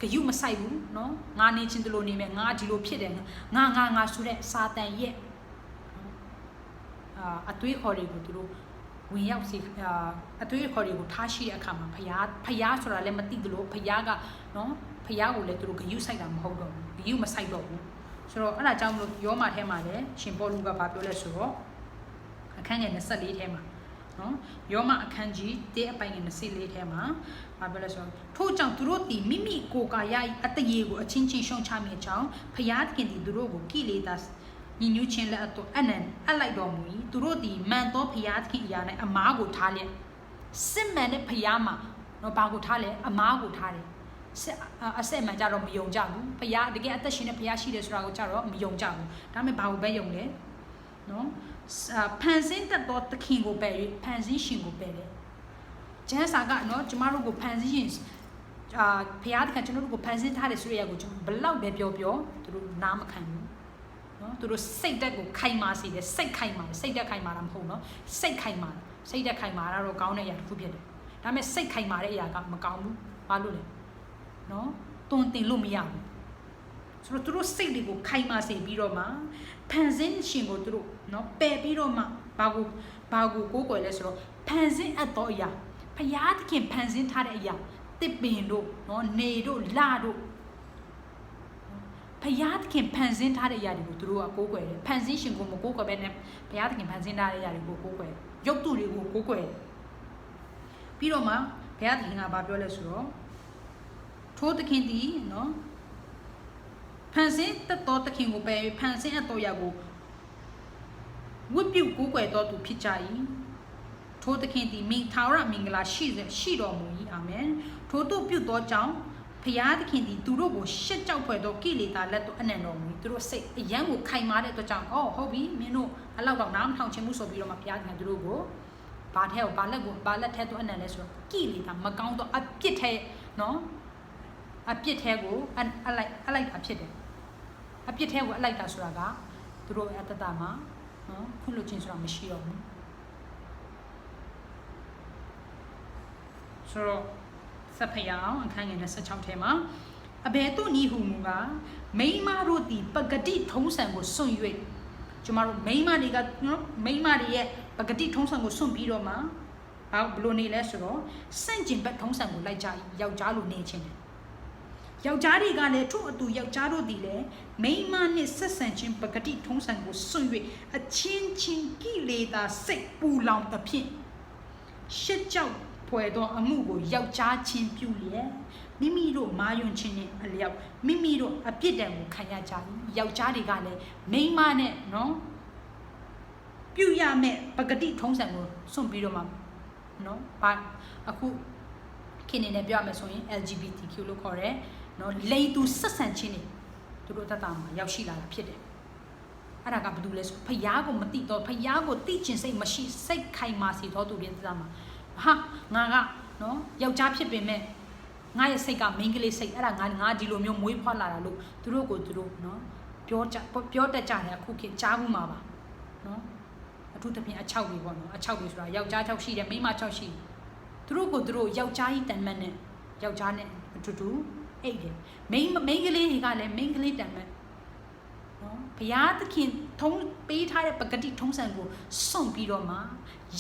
[SPEAKER 1] ဂယုမဆိုင်ဘူးเนาะငါနေချင်းတလို့နေမယ်ငါဒီလိုဖြစ်တယ်ငါဆိုတဲ့စာတန်ရဲ့အသွေးခေါ်တွေကိုသူတို့ဝင်ရောက်စီအသွေးခေါ်တွေကိုထားရှိတဲ့အခါမှာဖယားဆိုတာလည်းမသိသလိုဖယားကเนาะဖယားကိုလည်းသူတို့ဂယုဆိုင်တာမဟုတ်တော့ဘူးဂယုမဆိုင်တော့ဘူးဆိုတော့အဲ့ဒါကြောင့်မလို့ယောမထဲမှာလည်းရှင်ပေါလုကဘာပြောလဲဆိုတော့အခန်းငယ်24ထဲမှာနော်ယောမအခန်းကြီး1အပိုင်းငယ်24ထဲမှာဘာပြောလဲဆိုတော့ထို့ကြောင့်သူတို့သည်မိမိကိုယ်ကာယအတရေကိုအချင်းချင်းရှုံချမိအကြောင်းဖယားသခင်သည်သူတို့ကိုကိလေသာညီညွတ်ခြင်းလက်အပ်အနံအလိုက်တော်မူ၏သူတို့သည်မှန်သောဖယားသခင်အရာ၌အမားကိုထားလျက်စစ်မှန်တဲ့ဖယားမှာနော်ဘာကိုထားလဲအမားကိုထားတယ်အဆက်မှန်ကြတော့မယုံကြဘူးဖယားတကယ်အသက်ရှင်တဲ့ဖယားရှိတယ်ဆိုတာကိုကြတော့မယုံကြဘူးဒါပေမဲ့ဘာကိုပဲယုံလဲနော်ဖန်ဆင်းတတ်သောသခင်ကိုပဲဖန်ဆင်းရှင်ကိုပဲတယ်ကျမ်းစာကနော်ကျမတို့ကိုဖန်ဆင်းရှင်ဖယားတခင်ကျွန်တော်တို့ကိုဖန်ဆင်းထားတယ်ဆိုရရကိုကျွန်တော်ဘလောက်ပဲပြောသူတို့နားမခံဘူးနော်သူတို့စိတ်တက်ကိုခိုင်မာစေတယ်စိတ်ခိုင်မာစိတ်တက်ခိုင်မာတာမဟုတ်နော်စိတ်ခိုင်မာစိတ်တက်ခိုင်မာတာတော့ကောင်းတဲ့အရာတစ်ခုဖြစ်တယ်ဒါပေမဲ့စိတ်ခိုင်မာတဲ့အရာကမကောင်းဘူးဘာလို့လဲနော်တွန်းတင်လို့မရဘူးဆိုတော့သူတို့စိတ်တွေကိုခိုင်မာစေပြီးတော့မှဖန်ဆင်းရှင်ကိုသူတို့နော်ပယ်ပြီးတော့မှဘာကိုကိုးကွယ်လဲဆိုတော့ဖန်ဆင်းအပ်သောအရာဖယားသခင်ဖန်ဆင်းထားတဲ့အရာတစ်ပင်တို့နော်နေတို့လတို့ဖယားသခင်ဖန်ဆင်းထားတဲ့အရာတွေကိုသူတို့ကကိုးကွယ်တယ်ဖန်ဆင်းရှင်ကိုမကိုးကွယ်ဘဲနဲ့ဖယားသခင်ဖန်ဆင်းထားတဲ့အရာတွေကိုကိုးကွယ်ရုပ်တုတွေကိုကိုးကွယ်ပြီးတော့မှဖယားသခင်ကဘာပြောလဲဆိုတော့ထိုးသခင်ဒီနော်ဖန်ဆင်းတတ်သောသခင်ကိုပဲဖန်ဆင်းအပ်သောအရာကိုဝတ်ပြုကိုးကွယ်တော်သူဖြစ်ကြ၏ထိုသခင်သည်ထာဝရမင်္ဂလာရှိတော်မူ၏အာမင်ထိုတို့ပြုသောကြောင့်ဖယားသခင်သည်သူတို့ကိုရှက်ကြောက်ဖွယ်သောကိလေသာလက်သို့အနံ့တော်မူ၏သူတို့စိတ်အယံကိုခိုင်မာတဲ့အတွက်ကြောင့်ဟုတ်ပြီမင်းတို့အဲ့လောက်တော့နားမထောင်ချင်ဘူးဆိုပြီးတော့မှဖယားသခင်သူတို့ကိုဘာလက်ထဲသို့အနံ့လဲဆိုတော့ကိလေသာမကောင်းသောအပြစ်ထဲနော်အပြစ်ထဲကိုအလိုက်တာဖြစ်တယ်အပြစ်ထဲကိုအလိုက်တာဆိုတာကသူတို့အတ္တမှာနော်ခွင့်လွှတ်ခြင်းဆိုတာမရှိတော့ဘူးဆိုတော့စဖယားအခန်းငယ်26ထဲမှာအဘယ်သို့နည်းဟုမူကားမိန်းမတို့သည်ပဂတိထုံးစံကိုစွန့်၍ကျမတို့မိန်းမတွေကနော်မိန်းမတွေရဲ့ပဂတိထုံးစံကိုစွန့်ပြီးတော့မှဘလို့နေလဲဆိုတော့စန့်ကျင်ဘက်ထုံးစံကိုလိုက်ကြယောက်ျားလိုနေခြင်းတယ်ယောက်ျားတွေကလည်းထို့အတူယောက်ျားတို့သည်လည်းမိန်းမနှင့်ဆက်ဆံခြင်းပဂတိထုံးစံကိုစွန့်၍အချင်းချင်းကိလေသာစိတ်ပူလောင်သဖြင့်ရှစ်ကြောက်ဖွယ်သောအမှုကိုယောက်ျားချင်းပြုလျက်မိမိတို့မာယွန်ခြင်းနှင့်အလျောက်မိမိတို့အပြစ်ဒဏ်ကိုခံရကြ၏ယောက်ျားတွေကလည်းမိန်းမနဲ့နော်ပြုရမယ့်ပဂတိထုံးစံကိုစွန့်ပြီးတော့မှနော်အခုခင်နေနဲ့ပြောရမယ်ဆိုရင် LGBTQ လို့ခေါ်တဲ့နော်လိန်သူဆက်ဆံခြင်းတွေသူတို့တတ်တာမှာရောက်ရှိလာတာဖြစ်တယ်အဲ့ဒါကဘာလို့လဲဆိုဖယားကိုမသိတော့ဖယားကိုသိချင်စိတ်မရှိစိတ်ခိုင်မာစီတော့သူတွေတတ်တာမှာငါကနော်ယောက်ျားဖြစ်ပေမဲ့ငါရဲ့စိတ်ကမိန်းကလေးစိတ်အဲ့ဒါငါဒီလိုမျိုးမွေးဖွားလာတာလို့သူတို့ကိုသူတို့နော်ပြောတတ်ကြတယ်အခုခေတ်ကြားဘူးမှာပါနော်အထူးသဖြင့်အချောက်တွေပေါ့နော်အချောက်တွေဆိုတာယောက်ျားချောက်ရှိတယ်မိန်းမချောက်ရှိသူတို့ကိုသူတို့ယောက်ျားကြီးတန်မတ်နဲ့ယောက်ျားနဲ့အတူတူအိတ်တယ်မိန်းကလေးတွေကလည်းမိန်းကလေးတန်မဲ့နော်ဘုရားသခင်ထုံးပေးထားတဲ့ပဂတိထုံးစံကိုစွန့်ပြီးတော့မှ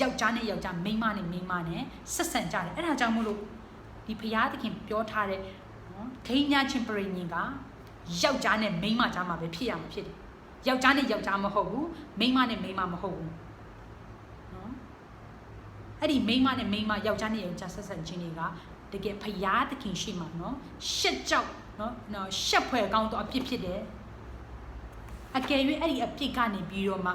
[SPEAKER 1] ယောက်ျားနဲ့ယောက်ျားမိန်းမနဲ့မိန်းမနဲ့ဆက်ဆံကြတယ်အဲ့ဒါကြောင့်မို့လို့ဒီဘုရားသခင်ပြောထားတဲ့နော်ဒိညာချင်းပရိညင်ကယောက်ျားနဲ့မိန်းမကြားမှာပဲဖြစ်ရမှာဖြစ်တယ်ယောက်ျားနဲ့ယောက်ျားမဟုတ်ဘူးမိန်းမနဲ့မိန်းမမဟုတ်ဘူးနော်အဲ့ဒီမိန်းမနဲ့မိန်းမယောက်ျားနဲ့ယောက်ျားဆက်ဆံခြင်းတွေကဒ တကယ်ဖျားသခင်ရှိမှာနော်ရှက်ကြောက်နော်ရှက်ဖွယ်ကောင်းတော့အပြစ်ဖြစ်တယ်အကယ်၍အဲ့ဒီအပြစ်ကနေပြီးတော့မ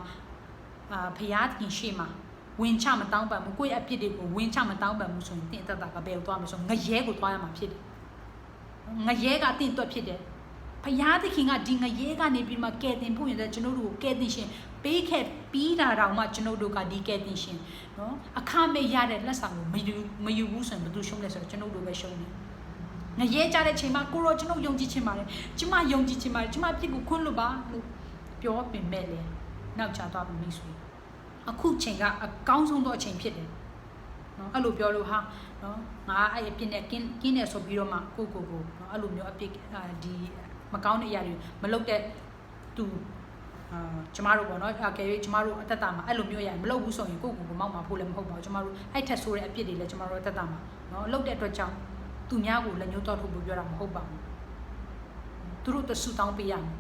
[SPEAKER 1] ှဖျားသခင်ရှိမှာဝင်ချမတောင်းပန်ဘူးကိုယ့်ရဲ့အပြစ်တွေကိုဝင်ချမတောင်းပန်ဘူးဆိုရင်တင်တက်တာကဘယ်ကိုသွားမလဲဆိုငရဲကိုသွားရမှာဖြစ်တယ်ငရဲကတင့်တွက်ဖြစ်တယ်ဖယားသခင်ကဒီငရဲကနေပြီးမှကဲတင်ဖို့ရင်ကျွန်တော်တို့ကိုကဲတင်ရှင်ပေးခဲ့ပြီးတာတောင်မှကျွန်တော်တို့ကဒီကဲတင်ရှင်နော်အခမဲ့ရတဲ့လက်ဆောင်ကိုမယူဘူးဆိုရင်ဘယ်သူရှုံးလဲဆိုတော့ကျွန်တော်တို့ပဲရှုံးတယ်ငရဲကြတဲ့ချိန်မှာကိုရောကျွန်တော်ယုံကြည်ခြင်းပါတယ်ကျမယုံကြည်ခြင်းပါတယ်ကျမအပြစ်ကိုခွင့်လွှတ်ပါလို့ပြောပင်မဲ့လေနောက်ချသွားပြီးမိတ်ဆွေအခုချိန်ကအကောင်းဆုံးသောအချိန်ဖြစ်တယ်နော်အဲ့လိုပြောလို့ဟာနော်ငါအဲ့အပြစ်နဲ့ကင်းနေဆိုပြီးတော့မှကိုနော်အဲ့လိုမျိုးအပြစ်ဒီမကောင်းတဲ့အရာတွေမလုပ်တဲ့သူကျမတို့ပေါ့နော်ကဲ၍ကျမတို့အသက်တာမှာအဲ့လိုမျိုးအရာမလုပ်ဘူးဆိုရင်ကိုမောက်မှာဖို့လည်းမဟုတ်ပါဘူးကျမတို့အဲ့ထက်ဆိုးတဲ့အပြစ်တွေလည်းကျမတို့အသက်တာမှာနော်လုပ်တဲ့အတွက်ကြောင့်သူများကိုလက်ညှိုးတောက်ထုတ်ဖို့ပြောတာမဟုတ်ပါဘူးသူတို့တဆူတောင်းပေးရမယ်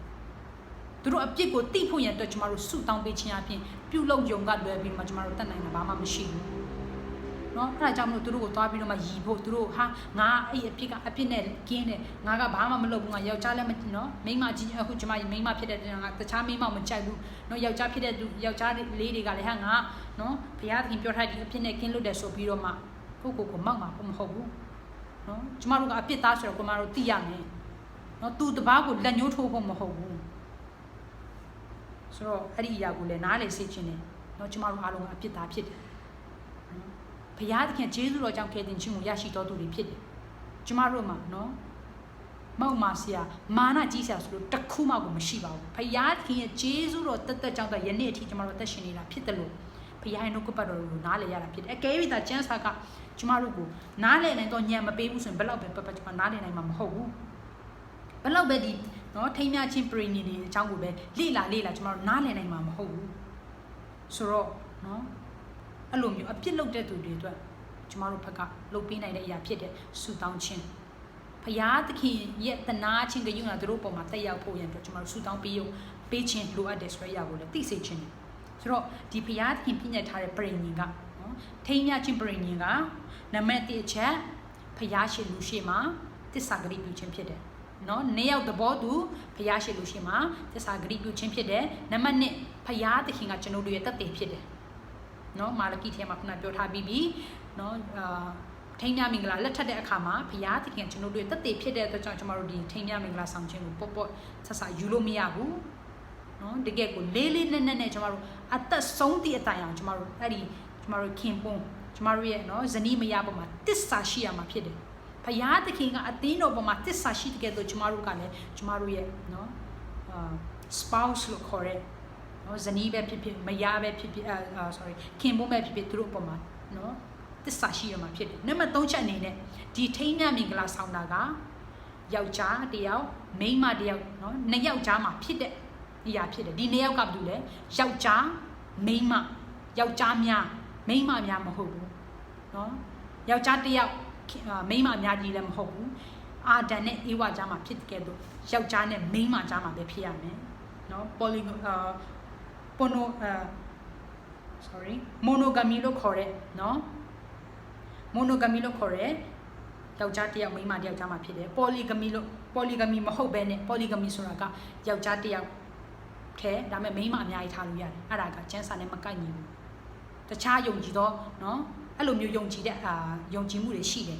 [SPEAKER 1] သူတို့အပြစ်ကိုတိဖို့ရန်အတွက်ကျမတို့ဆူတောင်းပေးခြင်းအပြင်ပြုလုပ်ယုံကလွယ်ပြီးမှကျမတို့တတ်နိုင်တာဘာမှမရှိဘူးနော်အဲ့ဒါကြောင့်မလို့သူတို့ကိုသွားပြီးတော့မှရည်ဖို့သူတို့ဟာငါအဲ့အပြစ်နဲ့ကင်းတယ်ငါကဘာမှမလုပ်ဘူးငါယောက်ျားလည်းမနော်မိန်းမကြီးအခုကျမမိန်းမဖြစ်တဲ့ငါတခြားမိန်းမမကြိုက်ဘူးနော်ယောက်ျားဖြစ်တဲ့သူယောက်ျားလေးတွေကလည်းဟာငါနော်ဘုရားသခင်ပြောထားဒီအပြစ်နဲ့ကင်းလွတ်တယ်ဆိုပြီးတော့မှကိုမောက်မှာမဟုတ်ဘူးနော်ကျမတို့ကအပြစ်သားဆိုတော့ကိုမတို့သိရမယ်နော်သူတပားကိုလက်ညှိုးထိုးဖို့မဟုတ်ဘူးဆိုတော့အဲ့ဒီအရာကိုလည်းနားလေစေချင်တယ်နော်ကျမတို့အားလုံးကအပြစ်သားဖြစ်တယ်ဘုရားသခင်ဂျေဇုတော်ကြောင့်ကယ်တင်ခြင်းကိုရရှိတော်သူတွေဖြစ်တယ်ကျမတို့မှာနော်မောက်မာဆရာမာနကြီးဆရာဆိုလို့တခုမှကိုမရှိပါဘူးဘုရားသခင်ရဲ့ဂျေဇုတော်တက်ကြောင့်ယနေ့အထိကျမတို့အသက်ရှင်နေတာဖြစ်တယ်လို့ဘုရားရဲ့နှုတ်ကပတ်တော်ကိုနားလေရတာဖြစ်တယ်အကယ်၍သာကျမ်းစာကကျမတို့ကိုနားလေနိုင်တော့ညံမပေးဘူးဆိုရင်ဘယ်လောက်ပဲပတ်ကျမနားလေနိုင်မှာမဟုတ်ဘူးဘယ်လောက်ပဲဒီနော်ထိမ်းမြချင်းပရိနိနေအကြောင်းကိုပဲလေ့လာကျမတို့နားလည်နိုင်မှာမဟုတ်ဘူးဆိုတော့နော်အဲ့လိုမျိုးအပြစ်လုပ်တဲ့သူတွေအတွက်ကျမတို့ဘက်ကလုပ်ပေးနိုင်တဲ့အရာဖြစ်တဲ့ဆူတောင်းခြင်းဖယားသခင်ရဲ့တနာခြင်းကယုံနာတို့ပေါ်မှာတက်ရောက်ဖို့ရန်အတွက်ကျမတို့ဆူတောင်းပေးခြင်းလိုအပ်တယ်ဆိုတဲ့အရာကိုလည်းသိစေခြင်းတယ်ဆိုတော့ဒီဖယားသခင်ပြညတ်ထားတဲ့ပရိနိကနော်ထိမ်းမြချင်းပရိနိကနံပါတ်1အချက်ဖယားရှိလူရှိမှာတစ္ဆာဂရိပြုခြင်းဖြစ်တယ်နော်နေရောက်သဘောတူဖျားရှိလို့ရှိမှာသစ္စာဂရိပြုခြင်းဖြစ်တယ်နံပါတ်1ဖျားသခင်ကကျွန်တော်တို့ရဲ့တသက်ဖြစ်တယ်နော်မာလကိထဲမှာခုနပြောထားပြီးပြီနော်ထိမ်းမြမင်္ဂလာလက်ထပ်တဲ့အခါမှာဖျားသခင်ကျွန်တော်တို့ရဲ့တသက်ဖြစ်တဲ့အတွက်ကြောင့်ကျွန်တော်တို့ဒီထိမ်းမြမင်္ဂလာဆောင်ခြင်းကိုပေါ့ဆက်ယူလို့မရဘူးနော်တကယ်ကိုလေးနက်နဲ့ကျွန်တော်တို့အသက်ဆုံးသည့်အတိုင်အောင်ကျွန်တော်တို့အဲ့ဒီကျွန်တော်တို့ခင်ပွန်းကျွန်တော်တို့ရဲ့နော်ဇနီးမယားပေါ်မှာတစ္ဆာရှိရမှာဖြစ်တယ်ဘုရားသခင်ကအသင်းတော်ပေါ်မှာတစ္ဆာရှိတဲ့ကဲ့သို့ကျမတို့ကလည်းကျမတို့ရဲ့နော် spouse လို့ခေါ်တဲ့နော်ဇနီးပဲဖြစ်ဖြစ်မယားပဲဖြစ်ဖြစ်sorry ခင်ပွန်းပဲဖြစ်ဖြစ်သူတို့ပေါ်မှာနော်တစ္ဆာရှိရမှာဖြစ်တယ်နံပါတ်3ချက်အနေနဲ့ဒီထိမ်းမြမင်္ဂလာဆောင်တာကယောက်ျားတစ်ယောက်မိန်းမတစ်ယောက်နော်နှစ်ယောက်ကြားမှာဖြစ်တဲ့အရာဖြစ်တယ်ဒီနှစ်ယောက်ကဘာလို့လဲယောက်ျားမိန်းမယောက်ျားများမိန်းမများမဟုတ်ဘူးနော်ယောက်ျားတစ်ယောက်မိန်းမအများကြီးလည်းမဟုတ်ဘူးအာဒန်နဲ့အေဝါကြားမှာဖြစ်တဲ့တော့ယောက်ျားနဲ့မိန်းမကြားမှာပဲဖြစ်ရမယ်နော်monogamy လို့ခေါ်တဲ့နော် monogamy လို့ခေါ်တဲ့ယောက်ျားတစ်ယောက်မိန်းမတစ်ယောက်ကြားမှာဖြစ်တယ် polygamy မဟုတ်ဘဲနဲ့ polygamy ဆိုတာကယောက်ျားတစ်ယောက်ထဲဒါပေမဲ့မိန်းမအများကြီးထားလို့ရတယ်အဲ့ဒါကကျမ်းစာနဲ့မကိုက်ညီဘူးတခြားယုံကြည်တော့နော်အဲ့လိုမျိုးယုံကြည်တဲ့ယုံကြည်မှုတွေရှိတယ်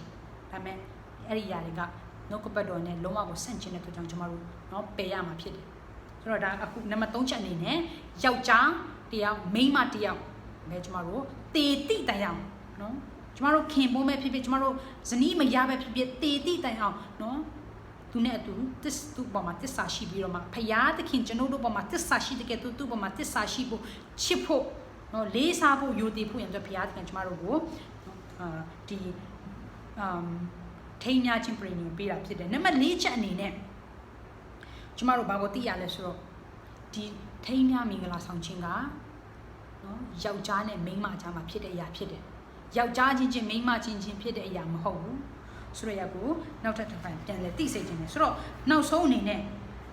[SPEAKER 1] ဒါပေမဲ့အဲ့ဒီຢာတွေကနှုတ်ကပတ်တော်နဲ့လုံးဝကိုဆန့်ကျင်တဲ့အတွက်ကြောင့်ကျွန်တော်တို့နော်ပယ်ရမှာဖြစ်တယ်ဆိုတော့ဒါအခုနံပါတ်3ချက်အနေနဲ့ယောက်ျားတစ်ယောက်မိန်းမတစ်ယောက်ပဲကျွန်တော်တို့တေတိတိုင်အောင်နော်ကျွန်တော်တို့ခင်ပွန်းပဲဖြစ်ဖြစ်ကျွန်တော်တို့ဇနီးမယားပဲဖြစ်ဖြစ်တေတိတိုင်အောင်နော်သူနဲ့အတူသူ့ပေါ်မှာတစ္ဆာရှိပြီးတော့မှဖယားသခင်ကျွန်တော်တို့ပေါ်မှာတစ္ဆာရှိတဲ့ကဲသူ့ပေါ်မှာတစ္ဆာရှိဖို့ချစ်ဖို့နော်လေးစားဖို့ယုံတည်ဖို့ရန်အတွက်ဘုရားသခင်ကျမတို့ကိုဒီထိမ်းမြချင်းပြည်နေပေးတာဖြစ်တယ်နံပါတ်4ချက်အနေနဲ့ကျမတို့ဘာကိုသိရလဲဆိုတော့ဒီထိမ်းမြမင်္ဂလာဆောင်ခြင်းကနော်ယောက်ျားနဲ့မိန်းမကြားမှာဖြစ်တဲ့အရာဖြစ်တယ်ယောက်ျားချင်းမိန်းမချင်းဖြစ်တဲ့အရာမဟုတ်ဘူးဆိုတော့ယောက်ကိုနောက်ထပ်တစ်ပိုင်းပြန်လဲသိစေခြင်းတယ်ဆိုတော့နောက်ဆုံးအနေနဲ့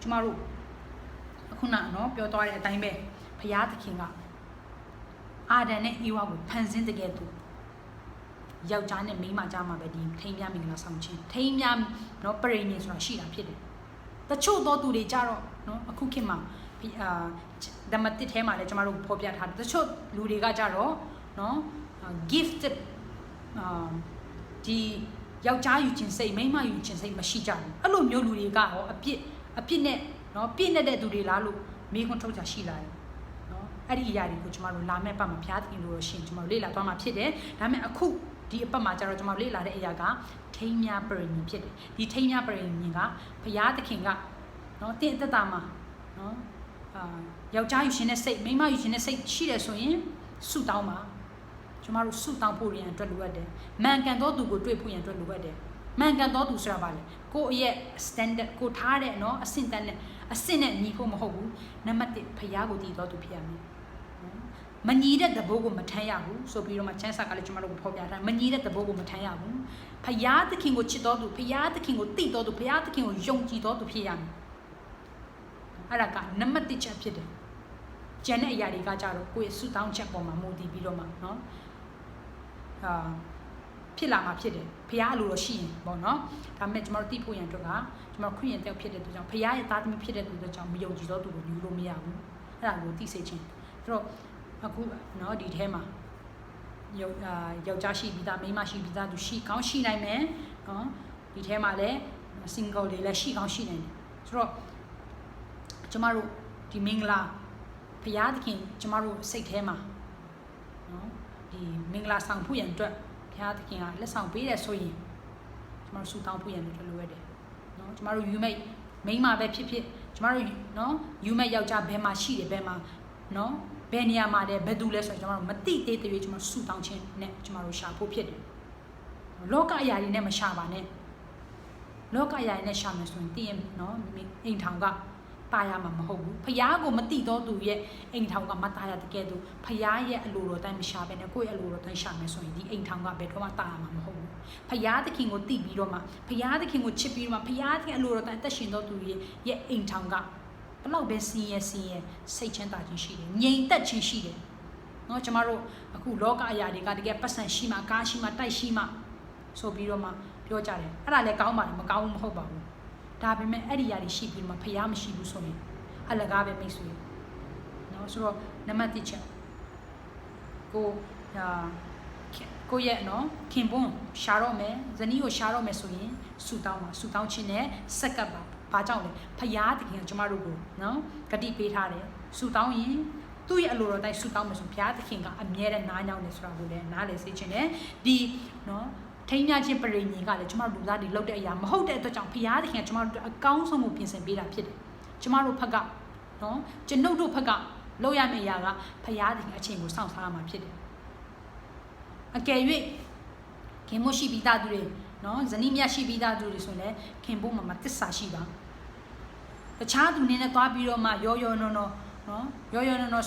[SPEAKER 1] ကျမတို့အခုနနော်ပြောသွားတဲ့အတိုင်းပဲဘုရားသခင်ကအာဒန်နဲ့အေဝါကိုဖန်ဆင်းတဲ့ကဲ့သို့ ယောက်ျားနဲ့မိန်းမကြားမှာပဲဒီထိမ်းများမင်္ဂလာဆောင်ခြင်းထိမ်းများနော်ပရိနိဆိုတာရှိတာဖြစ်တယ်တချို့သောသူတွေကြတော့နော်အခုခေတ်မှာဓမ္မတစ်ထဲမှာလည်းကျမတို့ဖော်ပြထားတယ်တချို့လူတွေကကြတော့နော် gifted ဒီယောက်ျားယူခြင်းစိတ်မိန်းမယူခြင်းစိတ်မရှိကြဘူးအဲ့လိုမျိုးလူတွေကရောအပြစ်နဲ့နော်ပြည့်နေတဲ့သူတွေလားလို့မေးခွန်းထုတ်ကြရှိလာတယ်နော်အဲ့ဒီအရာတွေကိုကျမတို့လာမဲ့ပတ်မှာဘုရားသခင်တို့ရှင်ကျမတို့လေ့လာသွားမှာဖြစ်တယ်ဒါပေမဲ့အခုဒီအပတ်မှာကျတော့ကျမတို့လေ့လာတဲ့အရာကထိမ်းများပရိညင်ဖြစ်တယ်ဒီထိမ်းများပရိညင်ကဘုရားသခင်ကနော်တင့်အသက်တာမှာနော်ယောက်ျားယူခြင်းနဲ့စိတ်မိန်းမယူခြင်းနဲ့စိတ်ရှိတယ်ဆိုရင်ဆုတောင်းပါကျမတို့ဆုတောင်းဖို့ရန်အတွက်လိုအပ်တယ်မှန်ကန်သောသူကိုတွေ့ဖို့ရန်အတွက်လိုအပ်တယ်မှန်ကန်သောသူဆိုတာပါလေကိုယ့်ရဲ့ standard ကိုထားတဲ့နော်အဆင့်တန်းနဲ့အဆင့်နဲ့ညီဖို့မဟုတ်ဘူးနံပါတ်1ဖျားကိုတည်သောသူဖြစ်ရမယ်မညီတဲ့သဘောကိုမထမ်းရဘူးဆိုပြီးတော့မှချမ်းစာကလည်းကျမတို့ကိုဖော်ပြထားမညီတဲ့သဘောကိုမထမ်းရဘူးဖျားသခင်ကိုချစ်တော်သူဖျားသခင်ကိုတည်တော်သူဖျားသခင်ကိုယုံကြည်တော်သူဖြစ်ရမယ်အဲ့ဒါကနံပါတ်1ချက်ဖြစ်တယ်ကျန်တဲ့အရာတွေကကြတော့ကိုယ့်ရဲ့ဆုတောင်းချက်ပေါ်မှာမူတည်ပြီးတော့မှနော်ဖြစ်လာမှာဖြစ်တယ်ဖခင်အလိုတော်ရှိရင်ပေါ့နော်ဒါပေမဲ့ကျွန်တော်တို့သိဖို့ရန်အတွက်ကကျွန်တော်ခရစ်ယာန်တယောက်ဖြစ်တဲ့သူကြောင့်ဖခင်ရဲ့သားသမီးဖြစ်တဲ့သူကြောင့်မယုံကြည်သောသူကိုယူလို့မရဘူးအဲ့ဒါကိုသိစေခြင်းဆိုတော့အခုနော်ဒီထဲမှာယောက်ျားရှိပြီးသားမိန်းမရှိပြီးသားသူရှိကောင်းရှိနိုင်မယ်နော်ဒီထဲမှာလည်း single တွေလည်းရှိကောင်းရှိနိုင်တယ်ဆိုတော့ကျွန်တော်တို့ဒီမင်္ဂလာဖခင်သခင်ကျွန်တော်တို့စိတ်ထဲမှာနော်ဒီမင်္ဂလာဆောင်ဖို့ရန်အတွက်ဘုရားသခင်ကလက်ဆောင်ပေးတယ်ဆိုရင်ကျမတို့ဆုတောင်းဖို့ရန်အတွက်လိုရတယ်နော်ကျမတို့ယူမိတ်မိန်းမပဲဖြစ်ဖြစ်ကျမတို့နော်ယူမိတ်ယောက်ျားဘယ်မှာရှိတယ်ဘယ်မှာနော်ဘယ်နေရာမှာလဲဘယ်သူလဲဆိုတော့ကျမတို့မသိသေးတဲ့ကျမတို့ဆုတောင်းခြင်းနဲ့ကျမတို့ရှာဖို့ဖြစ်တယ်လောကအရာတွေနဲ့မရှာပါနဲ့လောကအရာတွေနဲ့ရှာမယ်ဆိုရင်တည်ရင်နော်အိမ်ထောင်ကตายရမှာမဟုတ်ဘူးဖယားကိုမတိတော့သူရဲ့အိမ်ထောင်ကမตายရတကယ်သူဖယားရဲ့အလိုတော်တိုင်းမရှာဘဲနဲ့ကိုယ့်ရဲ့အလိုတော်တိုင်းရှာမယ်ဆိုရင်ဒီအိမ်ထောင်ကဘယ်တော့မှตายရမှာမဟုတ်ဘူးဖယားသခင်ကိုတိပြီးတော့မှဖယားသခင်ကိုချစ်ပြီးတော့မှဖယားသခင်အလိုတော်တိုင်းအသက်ရှင်တော့သူရဲ့အိမ်ထောင်ကဘလောက်ပဲစင်းရဲစိတ်ချမ်းသာခြင်းရှိတယ်ငြိမ်သက်ခြင်းရှိတယ်နော်ကျမတို့အခုလောကအရာတွေကတကယ်ပတ်စံရှိမှကားရှိမှတိုက်ရှိမှဆိုပြီးတော့မှပြောကြတယ်အဲ့ဒါလည်းကောင်းပါတယ်မကောင်းဘူးမဟုတ်ပါဘူးဒါပေမဲ့အဲ့ဒီຢာတွေရှိပြီးမှဖျားမရှိဘူးဆိုရင်အလကားပဲမိတ်ဆွေနော်ဆိုတော့နံပါတ်1ချက်ကိုရဲ့နော်ခင်ပွန်းရှာတော့မယ်ဇနီးကိုရှာတော့မယ်ဆိုရင်ဆူတောင်းပါဆူတောင်းခြင်းနဲ့စက်ကပ်ပါဘာကြောင့်လဲဖျားတခင်ကျမတို့ကိုနော်ဂတိပေးထားတယ်ဆူတောင်းရင်သူ့ရဲ့အလိုတော်တိုင်းဆူတောင်းမယ်ဆိုဘုရားသခင်ကအမြဲတမ်းနားညောင်းနေဆိုတာကိုလည်းနားလည်စေခြင်းနဲ့ဒီနော်ထိမ်းမြခြင်းပရိညင်ကလည်းကျမတို့လူသားတွေလုပ်တဲ့အရာမဟုတ်တဲ့အတွက်ကြောင့်ဘုရားသခင်ကကျမတို့အကောင်းဆုံးကိုပြင်ဆင်ပေးတာဖြစ်တယ်ကျမတို့ဘက်ကနော်ကျွန်ုပ်တို့ဘက်ကလုပ်ရမယ့်အရာကဘုရားသခင်အချိန်ကိုစောင့်စားရမှာဖြစ်တယ်အကယ်၍ခင်မို့ရှိပြီးသားသူတွေနော်ဇနီးမြတ်ရှိပြီးသားသူတွေဆိုရင်လည်းခင်ဖို့မှာတစ္ဆာရှိပါတခြားသူနေနဲ့သွားပြီးတော့မှရောနော်နော်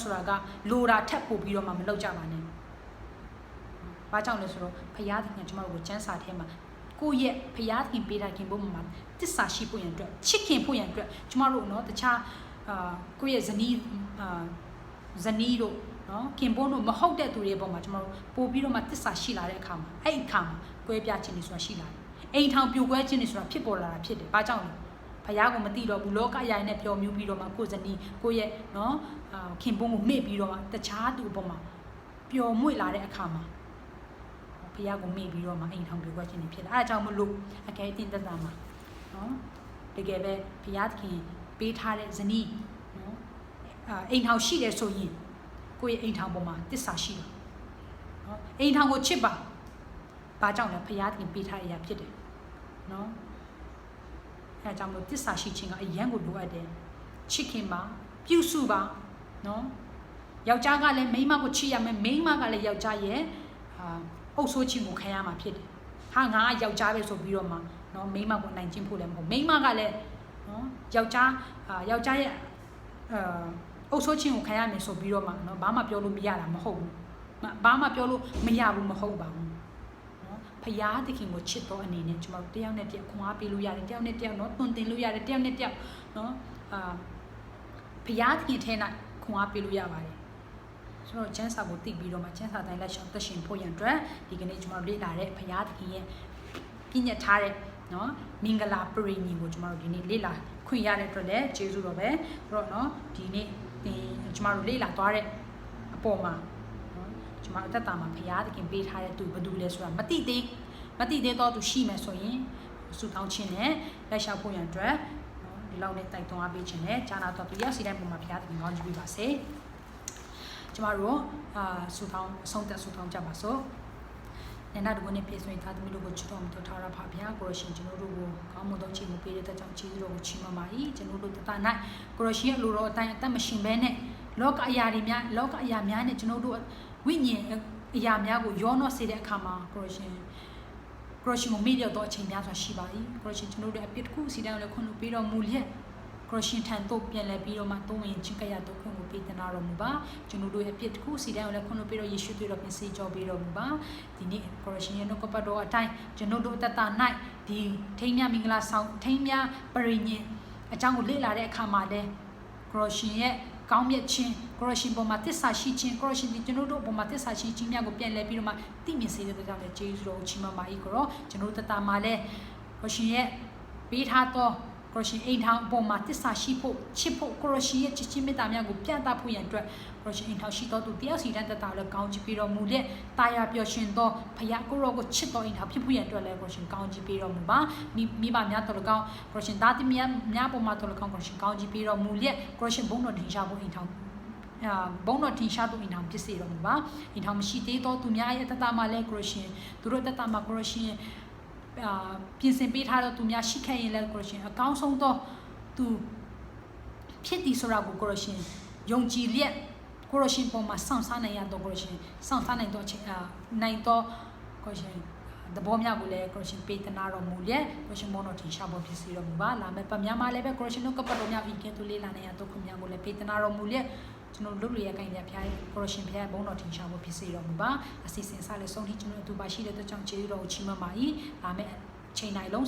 [SPEAKER 1] ဆိုတာကလိုတာထက်ပို့ပြီးတော့မှမလုပ်ကြပါနဲ့ဘာကြောင့်လဲဆိုတော့ဖယားသခင်ကျမတို့ကိုစံစာထဲမှာကိုယ့်ရဲ့ဖယားသခင်ပေးတာခင်ဖို့မှာတစ္ဆာရှိဖို့ရန်အတွက်ချစ်ခင်ဖို့ရန်အတွက်ကျမတို့နော်တခြားကိုယ့်ရဲ့ဇနီးတို့နော်ခင်ဖို့တို့မဟုတ်တဲ့သူတွေပေါ်မှာကျမတို့ပို့ပြီးတော့မှတစ္ဆာရှိလာတဲ့အခါမှာအဲ့ဒီအခါမှာကွဲပြားခြင်းတွေဆိုတာရှိလာတယ်အိမ်ထောင်ပြိုကွဲခြင်းတွေဆိုတာဖြစ်ပေါ်လာတာဖြစ်တယ်ဘာကြောင့်လဲဖယားကိုမသိတော့ဘူးလောကအရာနဲ့ပျော်မြူးပြီးတော့မှကိုယ်ဇနီးကိုယ့်ရဲ့နော်ခင်ဖို့ကိုမေ့ပြီးတော့မှတခြားသူအပေါ်မှာပျော်မွေ့လာတဲ့အခါမှာဖယားကိုမေ့ပြီးတော့မှအိမ်ထောင်ပြိုကွဲခြင်းတွေဖြစ်လာအဲဒါကြောင့်မလို့အကယ်တင်သက်တာမှာနော်တကယ်ပဲဖယားသခင်ပေးထားတဲ့ဇနီးနော်အိမ်ထောင်ရှိတယ်ဆိုရင်ကိုယ့်ရဲ့အိမ်ထောင်ပေါ်မှာတစ္ဆာရှိတယ်နော်အိမ်ထောင်ကိုချစ်ပါဘာကြောင့်လဲဖယားသခင်ပေးထားတဲ့အရာဖြစ်တယ်နော်အဲကြောင့်မလို့တစ္ဆာရှိခြင်းကအရန်ကိုလိုအပ်တယ်ချစ်ခင်ပါပြုစုပါနော်ယောက်ျားကလည်းမိန်းမကိုချစ်ရမယ်မိန်းမကလည်းယောက်ျားရဲ့အုပ်ဆိုးခြင်းကိုခံရမှာဖြစ်တယ်ဟာငါကယောက်ျားပဲဆိုပြီးတော့မှနော်မိန်းမကိုနိုင်ခြင်းဖို့လည်းမဟုတ်မိန်းမကလည်းနော်ယောက်ျားရဲ့အုပ်ဆိုးခြင်းကိုခံရမယ်ဆိုပြီးတော့မှနော်ဘာမှပြောလို့မရတာမဟုတ်ဘူးဘာမှပြောလို့မရဘူးမဟုတ်ပါဘူးဖယားသခင်ကိုချစ်တော်အနေနဲ့ကျွန်တော်တယောက်နဲ့တယောက်ခွန်အားပေးလို့ရတယ်တယောက်နဲ့တယောက်နော်တွင်တင်လို့ရတယ်တယောက်နဲ့တယောက်နော်ဖယားသခင်ထဲ၌ခွန်အားပေးလို့ရပါတယ် ဆိုတော့ကျမ်းစာကိုသိပြီးတော့မှကျမ်းစာတိုင်းလိုက်ရှောင်သက်ရှင်ဖို့ရန်အတွက်ဒီကနေ့ကျွန်တော်လေ့လာတဲ့ဘုရားသခင်ရဲ့ပြည့်ညတ်ထားတဲ့နော်မင်္ဂလာပရိညင်ကိုကျွန်တော်တို့ဒီနေ့လေ့လာခွင့်ရတဲ့အတွက်လည်းကျေးဇူးတော်ပဲဆိုတော့နော်ဒီနေ့ကျွန်တော်တို့လေ့လာသွားတဲ့အပေါ်မှာနော်ကျွန်တော်အသက်တာမှာဘုရားသခင်ပေးထားတဲ့သူဘယ်သူလဲဆိုတာမသိသေးတော့သူရှိမယ်ဆိုရင်ဆုတောင်းခြင်းနဲ့လက်လျှောက်ဖို့ရန်အတွက်နော်ဒီလောက်နဲ့တိုက်တွန်းအားပေးခြင်းနဲ့ဂျာနာတော်သူရောက်စီတိုင်းပုံမှာဘုရားသခင်ကောင်းချီးပေးပါစေကျမတို့ဆုတောင်းအဆုံးသက်ဆုတောင်းကြပါစို့နဲ့နောက်တစ်ခုနဲ့ပြည့်စုံသားသမီးတို့ကိုချစ်တော်မူထားရပါဗျာကိုရရှင်ကျွန်တော်တို့ကိုကောင်းမွန်သောချီးမပေးတဲ့အတွက်ကြောင့်ချီးတော်ကိုချီးမွမ်းပါ၏ကျွန်တော်တို့တတ၌ကိုရရှင်ရဲ့လူတော်အတိုင်းအသက်မရှင်ဘဲနဲ့လောကအရာများနဲ့ကျွန်တော်တို့ဝိညာဉ်အရာများကိုရောနှောစေတဲ့အခါမှာကိုရရှင်ကိုမေ့တော့အချိန်များစွာရှိပါ၏ကိုရရှင်ကျွန်တော်တို့အပြစ်တစ်ခုစီတိုင်းလည်းခွင့်လို့ပေးတော်မူလျက်ကိုရရှင်ထံသို့ပြန်လည်ပြီးတော့မှသုံးဝင်ချင်းကြရတော့ခွင့်ကိုပေးသနာတော်မူပါကျွန်တော်တို့ရဲ့အပြစ်တစ်ခုစီတိုင်းလည်းခွင့်လို့ပေးတော့ယေရှုတွေ့တော်ပြင်စေကြောပေးတော်မူပါဒီနေ့ကိုရရှင်ရဲ့နှုတ်ကပတ်တော်အတိုင်းကျွန်တော်တို့အသက်တာ၌ဒီထိမ်းမြမင်္ဂလာဆောင်ထိမ်းမြပရိညင်အကြောင်းကိုလေ့လာတဲ့အခါမှာလည်းကိုရရှင်ရဲ့ကောင်းမြတ်ခြင်းကိုရရှင်ပေါ်မှာသစ္စာရှိခြင်းကိုရရှင်ဒီကျွန်တော်တို့ပေါ်မှာသစ္စာရှိခြင်းများကိုပြန်လည်ပြီးတော့မှသိမြင်စေတဲ့အတွက်ကြောင့်လည်းကျေးဇူးတော်ချီးမွမ်းပါ၏ကိုရောကျွန်တော်တို့တတမှာလည်းကိုရရှင်ရဲ့ပေးထားသောကိုရရှင်အိမ်ထောင်ပေါ်မှာသစ္စာရှိဖို့ချစ်ဖို့ကိုရရှင်ရဲ့ချစ်ချင်းမေတ္တာများကိုပြသဖို့ရန်အတွက်ကိုရရှင်အိမ်ထောင်ရှိတော်သူတယောက်စီတိုင်းတတလည်းကောင်းချီးပေးတော်မူတဲ့တာယာပျော်ရွှင်သောဖခင်ကိုရောကိုချစ်တော်အိမ်ထောင်ဖြစ်ဖို့ရန်အတွက်လည်းကိုရရှင်ကောင်းချီးပေးတော်မူပါမိဘများတော်လည်းကောင်းကိုရရှင်သားသမီးများပေါ်မှာတော်လည်းကောင်းကိုရရှင်ကောင်းချီးပေးတော်မူလျက်ကိုရရှင်ဘုန်းတော်တင်ရှားဖို့အိမ်ထောင်ဘုံတော်ထင်ရှားသူအိမ်ထောင်ဖြစ်စေတော်မူပါအိမ်ထောင်မရှိသေးသောသူများရဲ့တတမှာလည်းကိုရရှင်သူတို့တတမှာကိုရရှင်ပြင်ဆင်ပေးထားတော့သူများရှိခဲ့ရင်လည်းကိုရရှင်အကောင်းဆုံးသောသူဖြစ်သည်ဆိုတာကိုကိုရရှင်ယုံကြည်လျက်ကိုရရှင်ပေါ်မှာစောင့်စားနိုင်ရတော့ကိုရရှင်စောင့်စားနိုင်တော့နိုင်တော့ကိုရရှင်တဘောများကိုလည်းကိုရရှင်ပေးသနာတော်မူလျက်ကိုရရှင်မောတော်ထင်ရှားဖို့ဖြစ်စေတော်မူပါလာမယ့်ပတ်များမှာလည်းပဲကိုရရှင်တို့ကပတ်တော်များပြီးကဲသူလေးလာနိုင်ရတော့ခွန်များကိုလည်းပေးသနာတော်မူလျက်ကျွန်တော်လုပ်လို့ရကိုင်းတဲ့ဖျားကိုရရှင်ဖျားဘုန်းတော်ထင်ရှားဖို့ဖြစ်စေတော်မူပါအစီအစဉ်စားလည်းဆုံးထိကျွန်တော်တို့ပါရှိတဲ့အတွက်ကြောင့်ကျေးဇူးတော်ကိုချီးမွမ်းပါ၏လာမယ့်ချိန်တိုင်းလုံး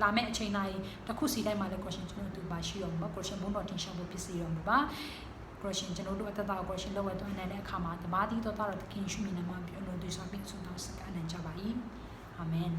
[SPEAKER 1] လာမယ့်အချိန်တိုင်းတစ်ခုစီတိုင်းမှာလည်းကိုရရှင်ကျွန်တော်တို့ပါရှိတော်မူပါကိုရရှင်ဘုန်းတော်ထင်ရှားဖို့ဖြစ်စေတော်မူပါကိုရရှင်ကျွန်တော်တို့အသက်တာကိုရရှင်လောက်ဝဲသွင်းနိုင်တဲ့အခါမှာတပါးသီးတော်တော်သခင်ရှုမြင်နာမှာပြုလို့ဒီဆောင်ပြီးဆုံးတော့စကားနိုင်ကြပါ၏အာမင်